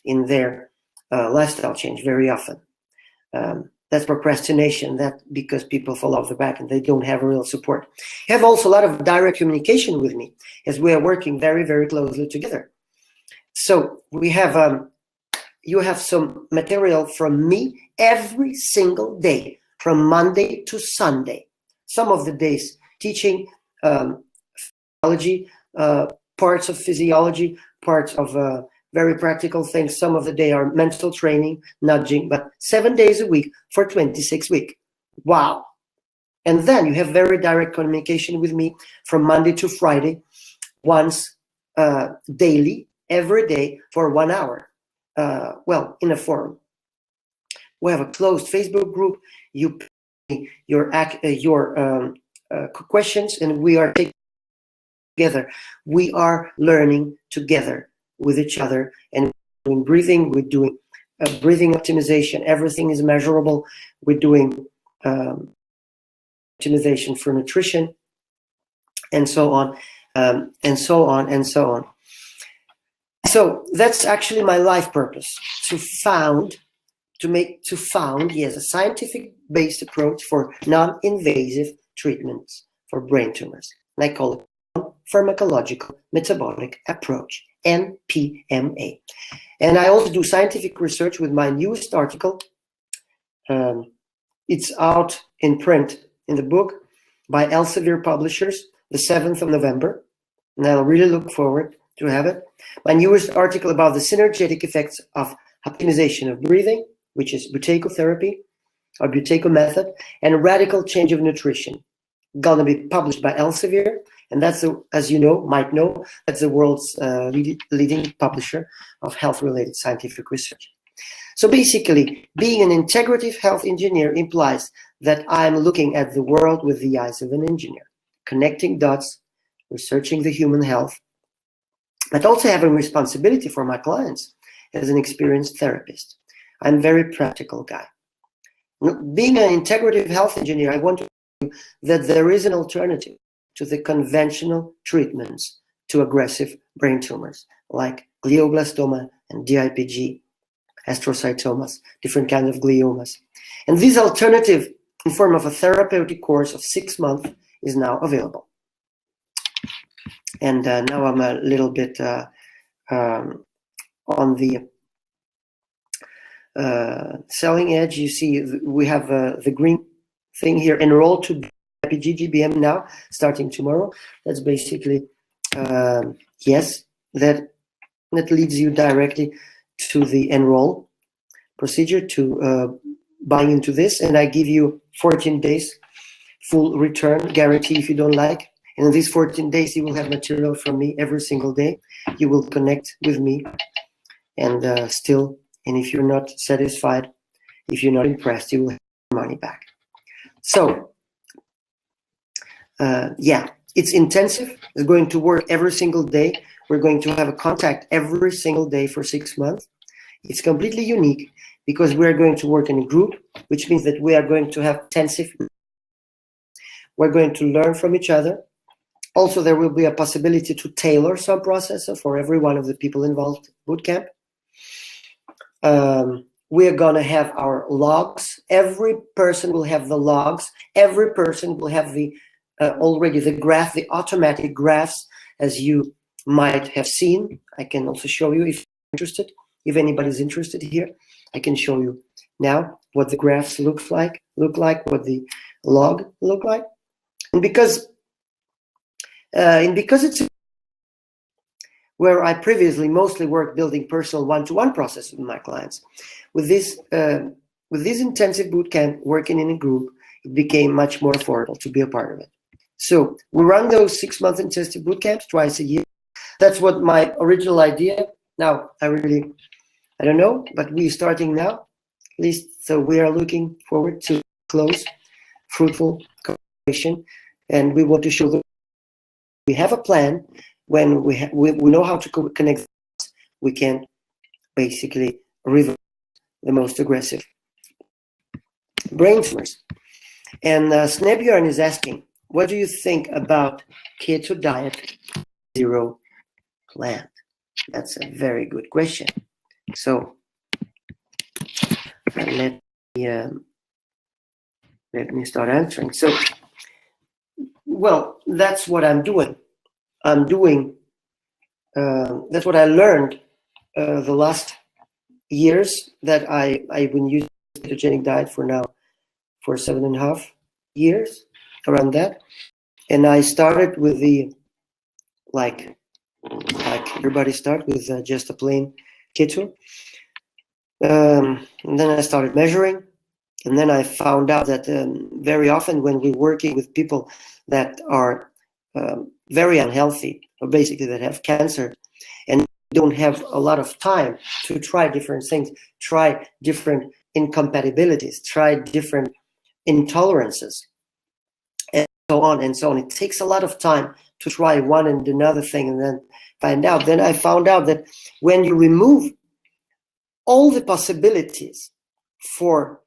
in their lifestyle change very often. That's procrastination, that because people fall off the wagon, they don't have real support. You have also a lot of direct communication with me as we are working very, very closely together. So we have, you have some material from me every single day, from Monday to Sunday. Some of the days teaching physiology, parts of physiology, parts of very practical things. Some of the day are mental training, nudging, but 7 days a week for 26 weeks. Wow. And then you have very direct communication with me from Monday to Friday, once daily, every day for 1 hour. Well, in a forum. We have a closed Facebook group. You put your questions, and we are taking together. We are learning together with each other, and we're doing breathing. We're doing breathing optimization. Everything is measurable. We're doing optimization for nutrition, and so on, and so on, and so on. So that's actually my life purpose, to found a scientific-based approach for non-invasive treatments for brain tumors. And I call it non-pharmacological metabolic approach, NPMA. And I also do scientific research with my newest article. It's out in print in the book by Elsevier Publishers, the 7th of November. And I'll really look forward to have it. My newest article about the synergetic effects of optimization of breathing, which is buteyko or buteyko method, and radical change of nutrition. Gonna be published by Elsevier, and that's, as you might know, that's the world's leading publisher of health-related scientific research. So basically, being an integrative health engineer implies that I'm looking at the world with the eyes of an engineer, connecting dots, researching the human health, but also having responsibility for my clients as an experienced therapist. I'm a very practical guy. Being an integrative health engineer, I want to argue that there is an alternative to the conventional treatments to aggressive brain tumors, like glioblastoma and DIPG, astrocytomas, different kinds of gliomas. And this alternative, in form of a therapeutic course of 6 months, is now available. And now I'm a little bit on the selling edge. You see, we have the green thing here, enroll to DIPG-GBM now, starting tomorrow. That's basically, yes, that leads you directly to the enroll procedure to buying into this. And I give you 14 days full return guarantee if you don't like. And in these 14 days, you will have material from me every single day. You will connect with me, and and if you're not satisfied, if you're not impressed, you will have your money back. So, yeah, it's intensive. It's going to work every single day. We're going to have a contact every single day for 6 months. It's completely unique because we're going to work in a group, which means that we are going to have intensive. We're going to learn from each other. Also, there will be a possibility to tailor some process for every one of the people involved bootcamp. We're going to have our logs. Every person will have the logs. Every person will have the already the graph, the automatic graphs, as you might have seen. I can also show you if you're interested. If anybody's interested here, I can show you now what the graphs look like, what the log look like. And because it's where I previously mostly worked building personal one-to-one process with my clients, with this intensive bootcamp working in a group, it became much more affordable to be a part of it. So we run those 6-month intensive bootcamps twice a year. That's what my original idea. Now I don't know, but we're starting now, at least. So we are looking forward to close, fruitful collaboration, and we want to show that we have a plan. When we know how to connect, we can basically reverse the most aggressive brain tumors. And Snebjörn is asking, what do you think about keto diet, zero plant? That's a very good question. So let me start answering. So, well, that's what I'm doing. That's what I learned the last years, that I've been using ketogenic diet for 7.5 years, around that. And I started with the, like everybody start with just a plain keto. And then I started measuring. And then I found out that very often when we're working with people that are very unhealthy, or basically that have cancer, and don't have a lot of time to try different things, try different incompatibilities, try different intolerances, and so on and so on. It takes a lot of time to try one and another thing and then find out. Then I found out that when you remove all the possibilities for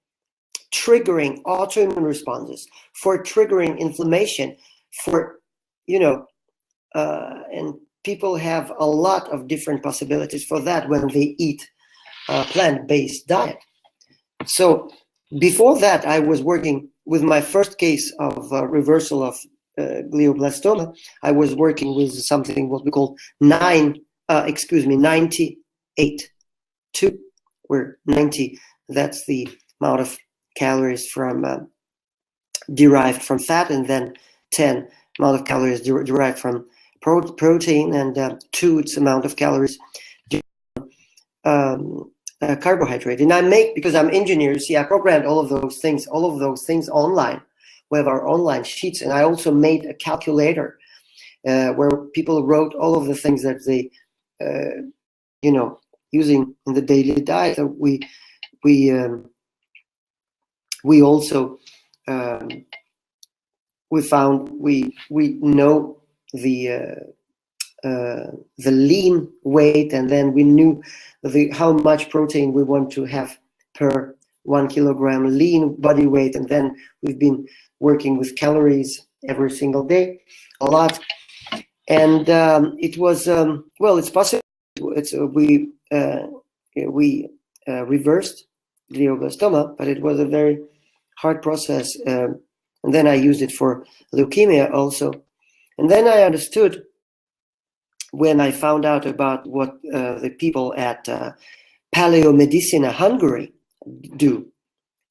triggering autoimmune responses, for triggering inflammation, for, and people have a lot of different possibilities for that when they eat a plant-based diet. So before that, I was working with my first case of reversal of glioblastoma. I was working with something what we call 98-2, where 90, that's the amount of calories from derived from fat, and then 10 amount of calories derived from protein and 2 its amount of calories, carbohydrate. And I make, because I'm engineer, see, I programmed all of those things online. We have our online sheets, and I also made a calculator where people wrote all of the things that they, using in the daily diet. So we also we found we know the lean weight, and then we knew how much protein we want to have per 1 kilogram lean body weight, and then we've been working with calories every single day, a lot, and it was well, it's possible. We reversed glioblastoma, but it was a very hard process, and then I used it for leukemia also, and then I understood, when I found out about what the people at Paleomedicina Hungary do,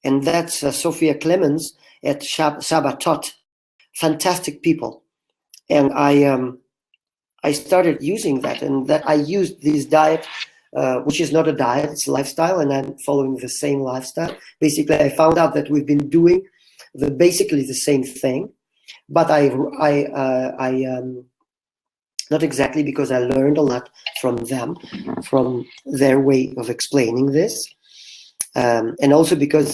and that's Sophia Clemens at Sabatot, fantastic people, and I started using that, and that I used this diet, which is not a diet, it's a lifestyle, and I'm following the same lifestyle. Basically, I found out that we've been doing basically the same thing, but I not exactly, because I learned a lot from them, from their way of explaining this, and also because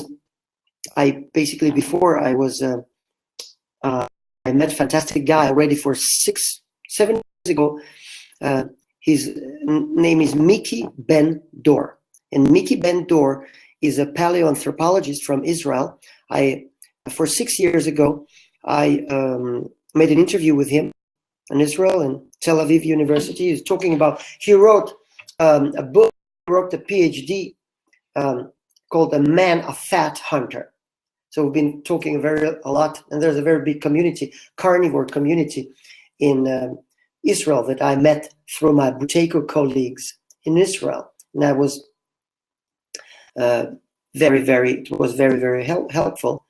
I basically, before I was, I met a fantastic guy already for 6-7 years ago. His name is Miki Ben Dor, and Miki Ben Dor is a paleoanthropologist from Israel. For 6 years ago, I made an interview with him in Israel, and Tel Aviv University. Is talking about, he wrote a book, wrote a PhD called A Man, a Fat Hunter. So we've been talking a lot, and there's a very big community, carnivore community in Israel, that I met through my Buteyko colleagues in Israel. And I was very helpful.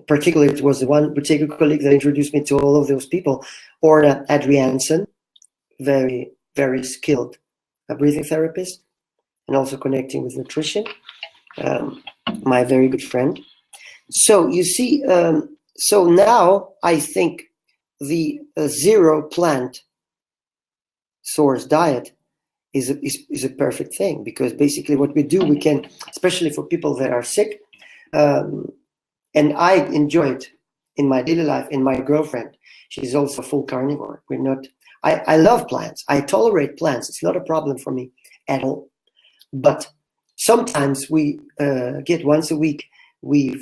Particularly, it was one Buteyko colleague that introduced me to all of those people. Orna Adriansen, very skilled breathing therapist, and also connecting with nutrition, my very good friend. So you see, so now I think the zero plant source diet is a perfect thing, because basically what we do, we can, especially for people that are sick, and I enjoy it in my daily life. And my girlfriend, she's also full carnivore. We're not. I love plants. I tolerate plants. It's not a problem for me at all. But sometimes we get once a week.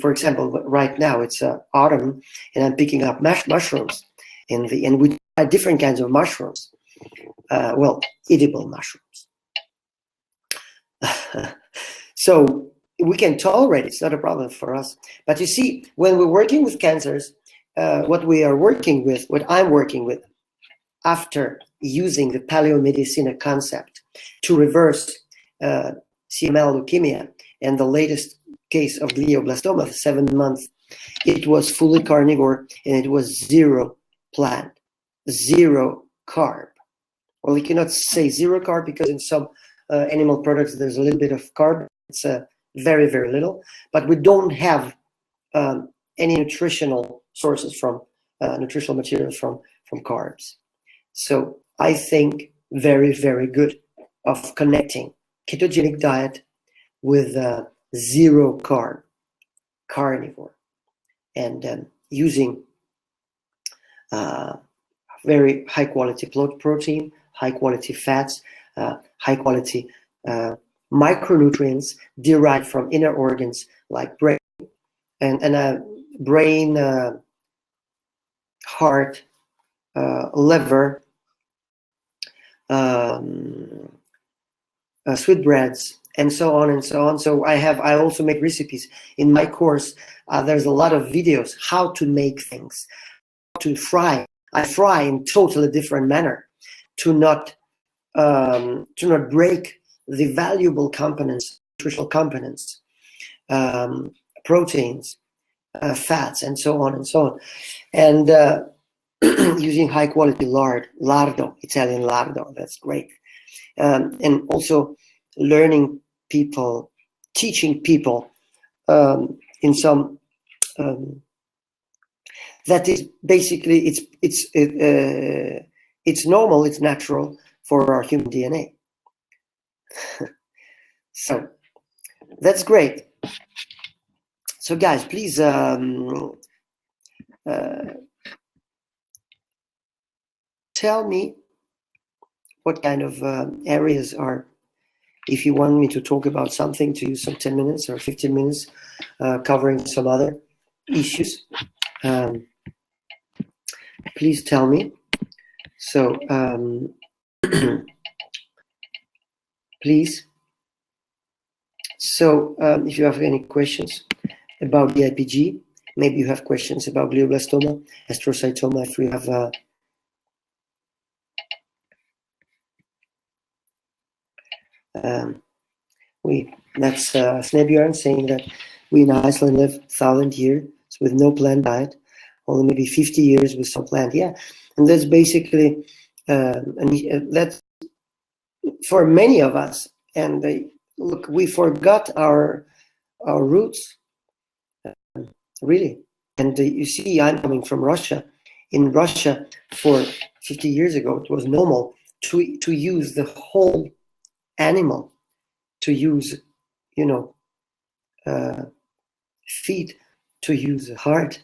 For example, right now it's autumn, and I'm picking up mushrooms, and we try different kinds of mushrooms. Well, edible mushrooms. So we can tolerate it. It's not a problem for us. But you see, when we're working with cancers, what I'm working with, after using the paleomedicina concept to reverse CML leukemia, and the latest case of glioblastoma, 7 months, it was fully carnivore, and it was zero plant, zero carb. Well, we cannot say zero carb, because in some animal products there's a little bit of carb. It's very little, but we don't have any nutritional sources from nutritional materials from carbs. So I think very good of connecting ketogenic diet with zero carb carnivore, and using very high quality protein, high quality fats, high quality micronutrients derived from inner organs like brain and brain, heart, liver, sweetbreads, and so on and so on. So I also make recipes in my course. There's a lot of videos how to make things, how to fry. I fry in totally different manner to not break the valuable components, nutritional components, proteins, fats, and so on and so on. And using high quality lardo, Italian lardo. That's great. And also learning people, teaching people in some that is basically it's normal, it's natural for our human DNA. So that's great. So guys, please tell me what kind of areas are, if you want me to talk about something, to use some 10 minutes or 15 minutes covering some other issues, please tell me. So please. So if you have any questions about the DIPG, maybe you have questions about glioblastoma, astrocytoma, if you have that's Snebjörn saying that we in Iceland live 1,000 years with no plant diet, only maybe 50 years with some plant. Yeah, and that's basically that's for many of us. And look, we forgot our roots, really. And you see, I'm coming from Russia. In Russia, for 50 years ago, it was normal to use the whole animal, to use, feet, to use the heart,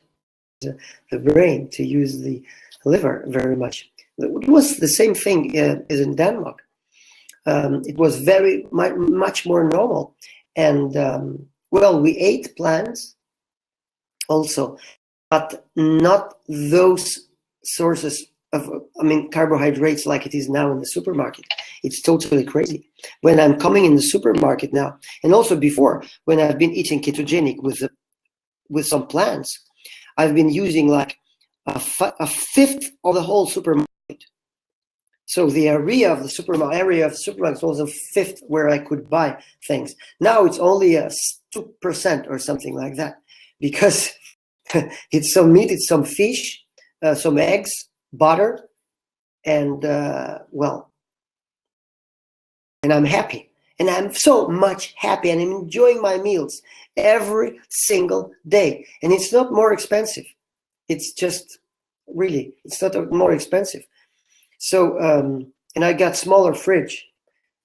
the brain, to use the liver very much. It was the same thing as in Denmark. It was very much more normal. And well, we ate plants also, but not those sources of, carbohydrates like it is now in the supermarket. It's totally crazy. When I'm coming in the supermarket now, and also before, when I've been eating ketogenic with some plants, I've been using like a fifth of the whole supermarket. So the area of the supermarket was a fifth where I could buy things. Now it's only a 2% or something like that, because it's some meat, it's some fish, some eggs, butter, and well, and I'm happy. And I'm so much happy, and I'm enjoying my meals every single day. And it's not more expensive. It's just really, it's not more expensive. So, and I got smaller fridge.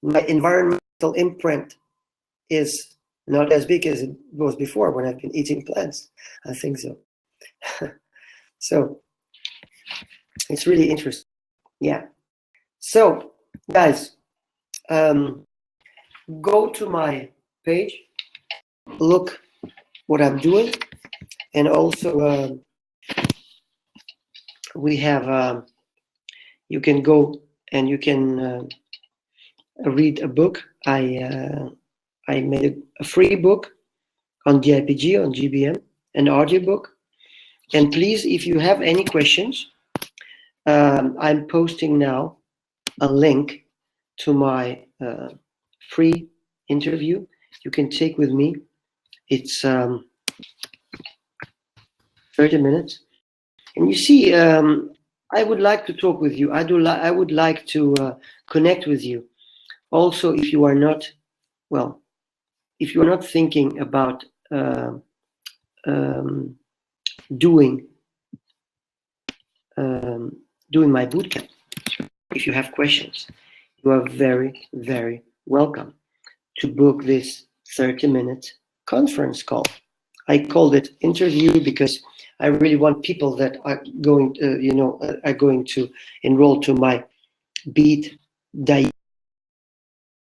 My environmental imprint is not as big as it was before when I've been eating plants. I think so. So it's really interesting. Yeah. So guys, go to my page, look what I'm doing, and also we have you can go and you can read a book. I made a free book on DIPG, on GBM, an audiobook. And please, if you have any questions, I'm posting now a link to my free interview you can take with me. It's 30 minutes. And you see, I would like to talk with you. I would like to connect with you. Also, if you are not, well, if you are not thinking about doing my bootcamp, if you have questions, you are very, very welcome to book this 30-minute conference call. I called it interview because I really want people that are going to enroll to my Beat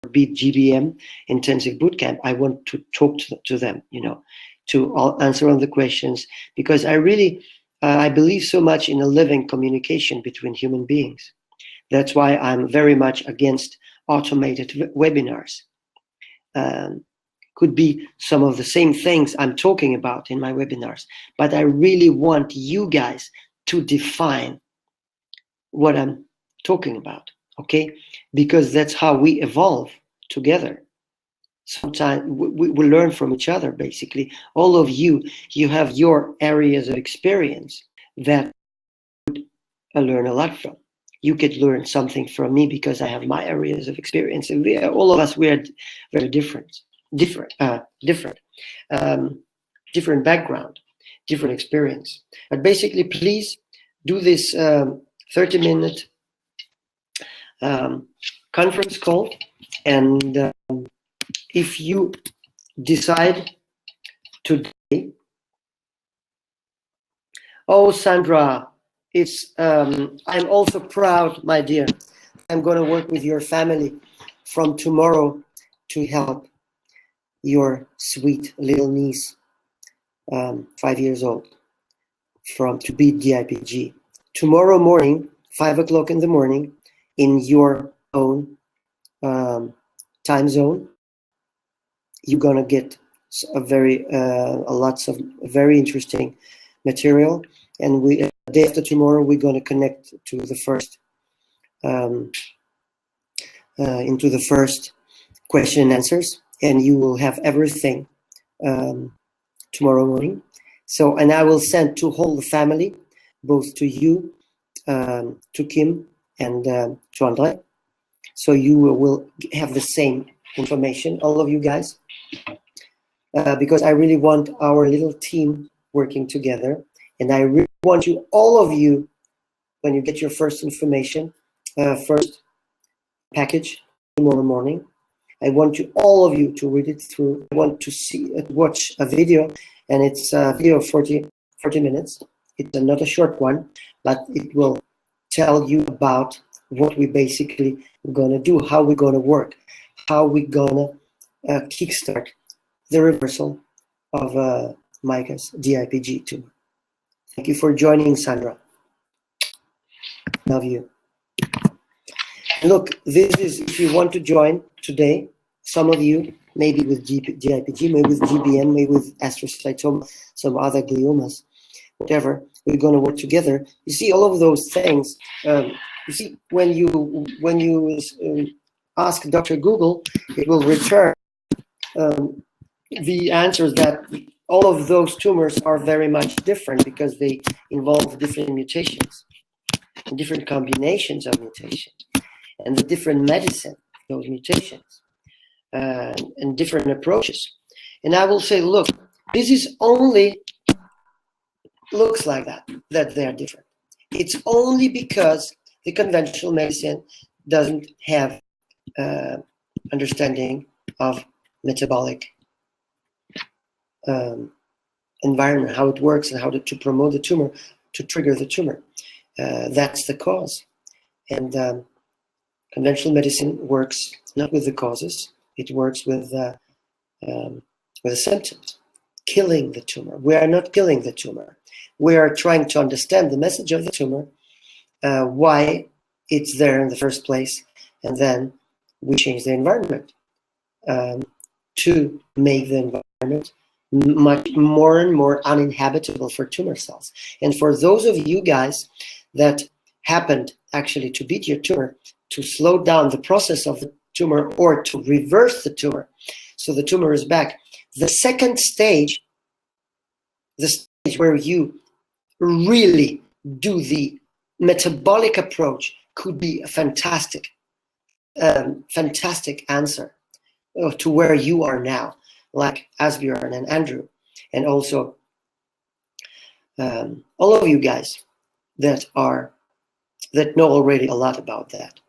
GBM intensive bootcamp. I want to talk to them, to answer all the questions, because I really I believe so much in a living communication between human beings. That's why I'm very much against automated webinars. Could be some of the same things I'm talking about in my webinars, but I really want you guys to define what I'm talking about, okay? Because that's how we evolve together. Sometimes we learn from each other, basically. All of you have your areas of experience that learn a lot from. You could learn something from me because I have my areas of experience, and all of us, we are very different background, different experience. But basically, please do this 30-minute conference call, and if you decide today, oh Sandra, it's I'm also proud, my dear. I'm going to work with your family from tomorrow to help your sweet little niece, 5 years old, to beat DIPG. Tomorrow morning, 5 o'clock in the morning, in your own time zone, you're gonna get lots of very interesting material. And the day after tomorrow, we're gonna connect to the first into the first question and answers, and you will have everything tomorrow morning. So, and I will send to whole the family, both to you, to Kim, and to Andre. So you will have the same information, all of you guys, because I really want our little team working together. And I really want you, all of you, when you get your first information, first package tomorrow morning, I want you, all of you, to read it through. I want to watch a video, and it's a video of 40 minutes. It's not a short one, but it will tell you about what we basically gonna do, how we're gonna work, how we're gonna kickstart the reversal of Micah's DIPG tumor. Thank you for joining, Sandra. Love you. Look, this is, if you want to join today, some of you, maybe with DIPG, maybe with GBM, maybe with astrocytoma, some other gliomas, whatever, we're going to work together. You see, all of those things, you see, when you ask Dr. Google, it will return the answers that all of those tumors are very much different, because they involve different mutations, different combinations of mutations, and the different medicine, those mutations, and different approaches. And I will say, look, this is only looks like that they are different. It's only because the conventional medicine doesn't have understanding of metabolic environment, how it works, and how to promote the tumor, to trigger the tumor. That's the cause. And conventional medicine works not with the causes, it works with the symptoms, killing the tumor. We are not killing the tumor. We are trying to understand the message of the tumor, why it's there in the first place, and then we change the environment to make the environment much more and more uninhabitable for tumor cells. And for those of you guys that happened actually to beat your tumor, to slow down the process of the tumor, or to reverse the tumor, so the tumor is back, the second stage, the stage where you really do the metabolic approach, could be a fantastic answer to where you are now, like Asbjørn and Andrew, and also all of you guys that know already a lot about that.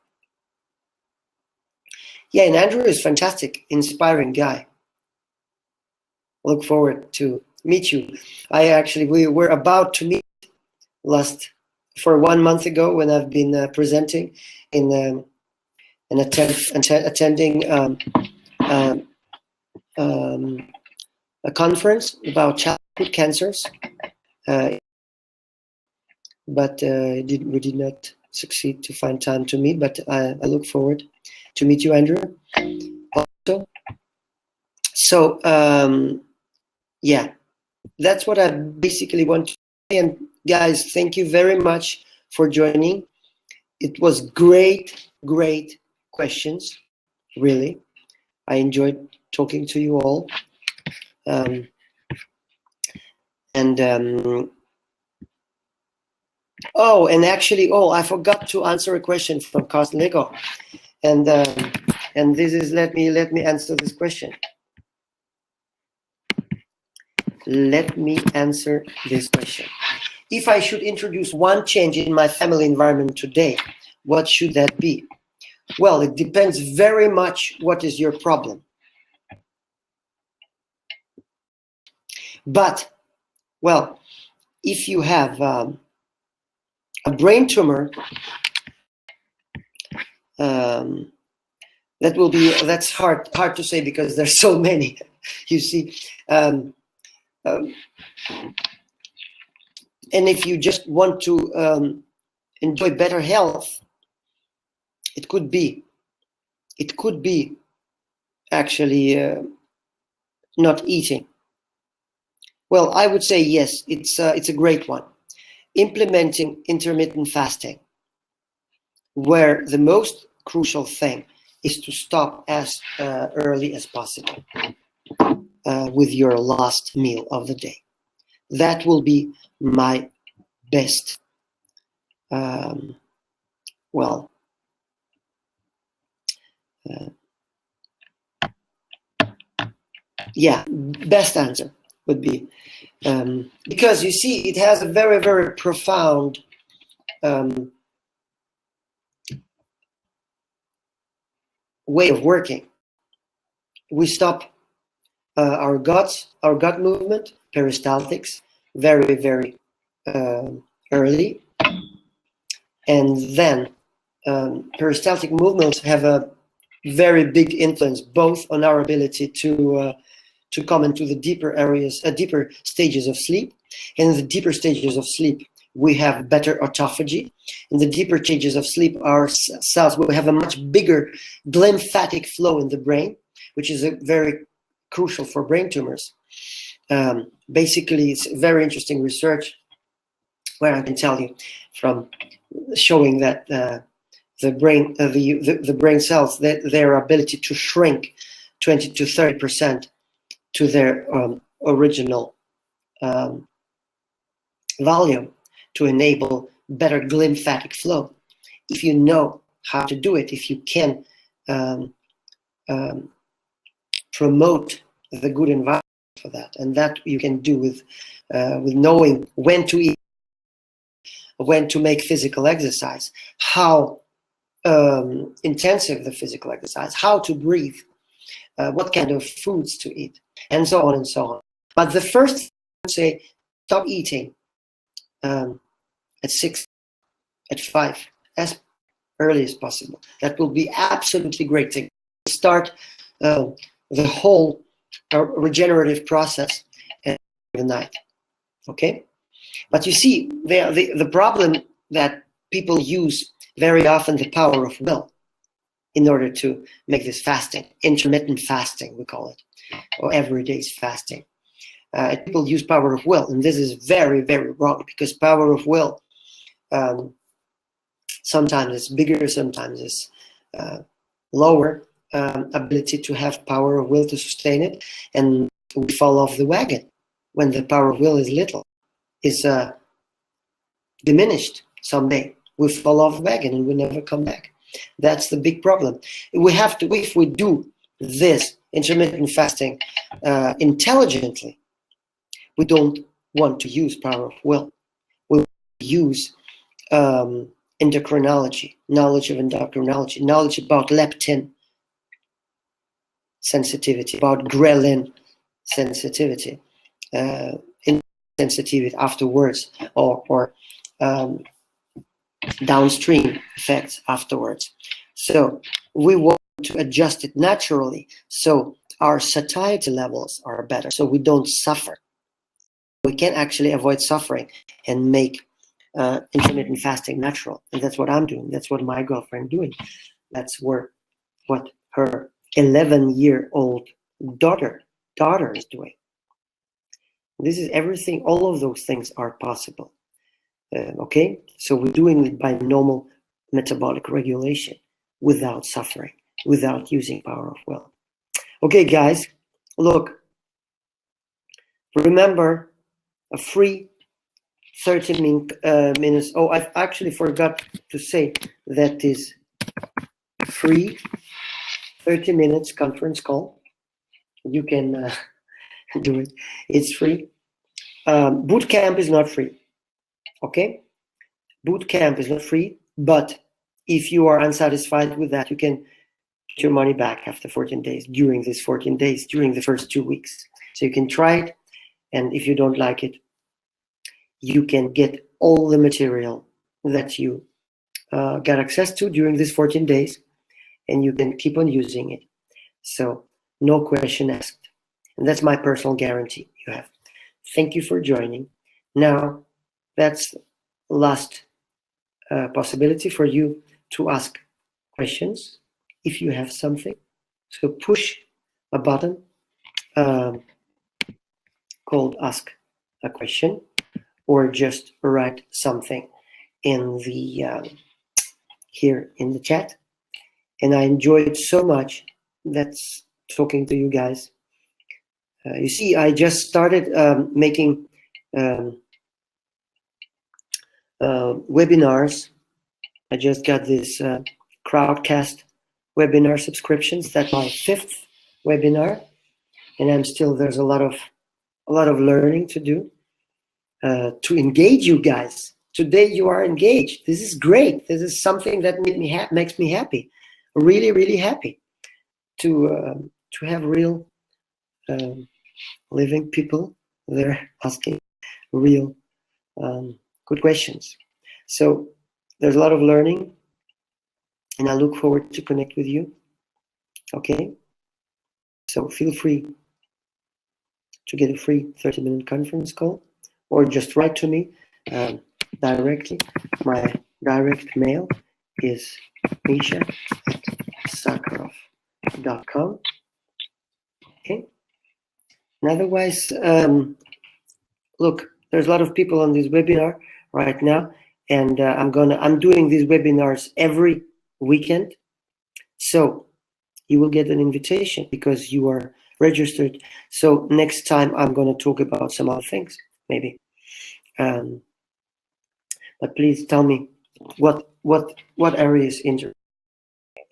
Yeah, and Andrew is fantastic, inspiring guy. Look forward to meet you. We were about to meet for 1 month ago, when I've been presenting in attending a conference about childhood cancers, but we did not succeed to find time to meet. But I look forward to meet you, Andrew. Also, so yeah, that's what I basically want to say. And guys, thank you very much for joining. It was great questions. Really, I enjoyed talking to you all. Oh, and actually, I forgot to answer a question from Carsten Lego, and this is let me answer this question. Let me answer this question. If I should introduce one change in my family environment today, what should that be? Well, it depends very much what is your problem. But, well, if you have a brain tumor, that's hard to say because there's so many, you see. And if you just want to enjoy better health, it could be actually not eating. Well, I would say yes, it's a great one. Implementing intermittent fasting, where the most crucial thing is to stop as early as possible with your last meal of the day. That will be my best, best answer would be, because you see, it has a very, very profound way of working. We stop our gut movement, peristaltics, very, very early, and then peristaltic movements have a very big influence both on our ability to come into the deeper areas, deeper stages of sleep. And in the deeper stages of sleep, we have better autophagy. In the deeper stages of sleep, our cells will have a much bigger glymphatic flow in the brain, which is very crucial for brain tumors. Basically, it's very interesting research where I can tell you from showing that the brain cells, their ability to shrink 20 to 30% to their original volume to enable better glymphatic flow. If you know how to do it, if you can promote the good environment for that, and that you can do with knowing when to eat, when to make physical exercise, how intensive the physical exercise, how to breathe, what kind of foods to eat, and so on and so on. But the first thing I would say, stop eating at 6, at 5, as early as possible. That will be absolutely great to start the whole regenerative process at the night. Okay? But you see, the problem that people use very often the power of will in order to make this fasting, intermittent fasting, we call it, or everyday fasting. People use power of will, and this is very, very wrong, because power of will sometimes it's bigger, sometimes it's lower ability to have power of will to sustain it, and we fall off the wagon when the power of will is little, is diminished someday. We fall off the wagon and we never come back. That's the big problem. We have to, if we do this intermittent fasting intelligently, we don't want to use power of will. We use endocrinology, knowledge of endocrinology, knowledge about leptin sensitivity, about ghrelin sensitivity, sensitivity afterwards, or downstream effects afterwards. So we want to adjust it naturally so our satiety levels are better, so we don't suffer. We can actually avoid suffering and make intermittent fasting natural. And that's what I'm doing. That's what my girlfriend doing. That's what her 11-year-old daughter is doing. This is everything. All of those things are possible. Okay, so we're doing it by normal metabolic regulation without suffering, without using power of will. Okay, guys, look, remember, a free 30 minutes. Oh, I actually forgot to say that is free 30 minutes conference call. You can do it. It's free. Boot camp is not free. Okay? Boot camp is not free, but if you are unsatisfied with that, you can get your money back after 14 days, during these 14 days, during the first 2 weeks. So you can try it, and if you don't like it, you can get all the material that you got access to during these 14 days, and you can keep on using it. So no question asked. And that's my personal guarantee you have. Thank you for joining. Now, that's last possibility for you to ask questions if you have something. So push a button called Ask a Question, or just write something in the here in the chat. And I enjoyed so much that's talking to you guys. You see, I just started making webinars. I just got this Crowdcast webinar subscriptions. That's my 5th webinar, and I'm still, there's a lot of learning to do to engage you guys. Today you are engaged. This is great. This is something that makes me happy, really, really happy to have real living people there asking real good questions. So there's a lot of learning, and I look forward to connect with you. Okay, so feel free to get a free 30-minute conference call, or just write to me directly. My direct mail is misha@sakharoff.com. Okay, and otherwise, look, there's a lot of people on this webinar right now, and I'm doing these webinars every weekend. So you will get an invitation because you are registered. So next time I'm going to talk about some other things, maybe. But please tell me what areas interest,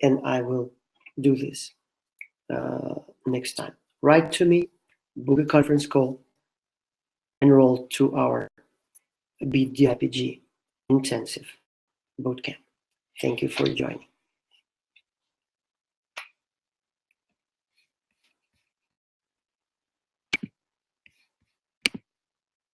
and I will do this next time. Write to me, book a conference call, enroll to our DIPG intensive bootcamp. Thank you for joining.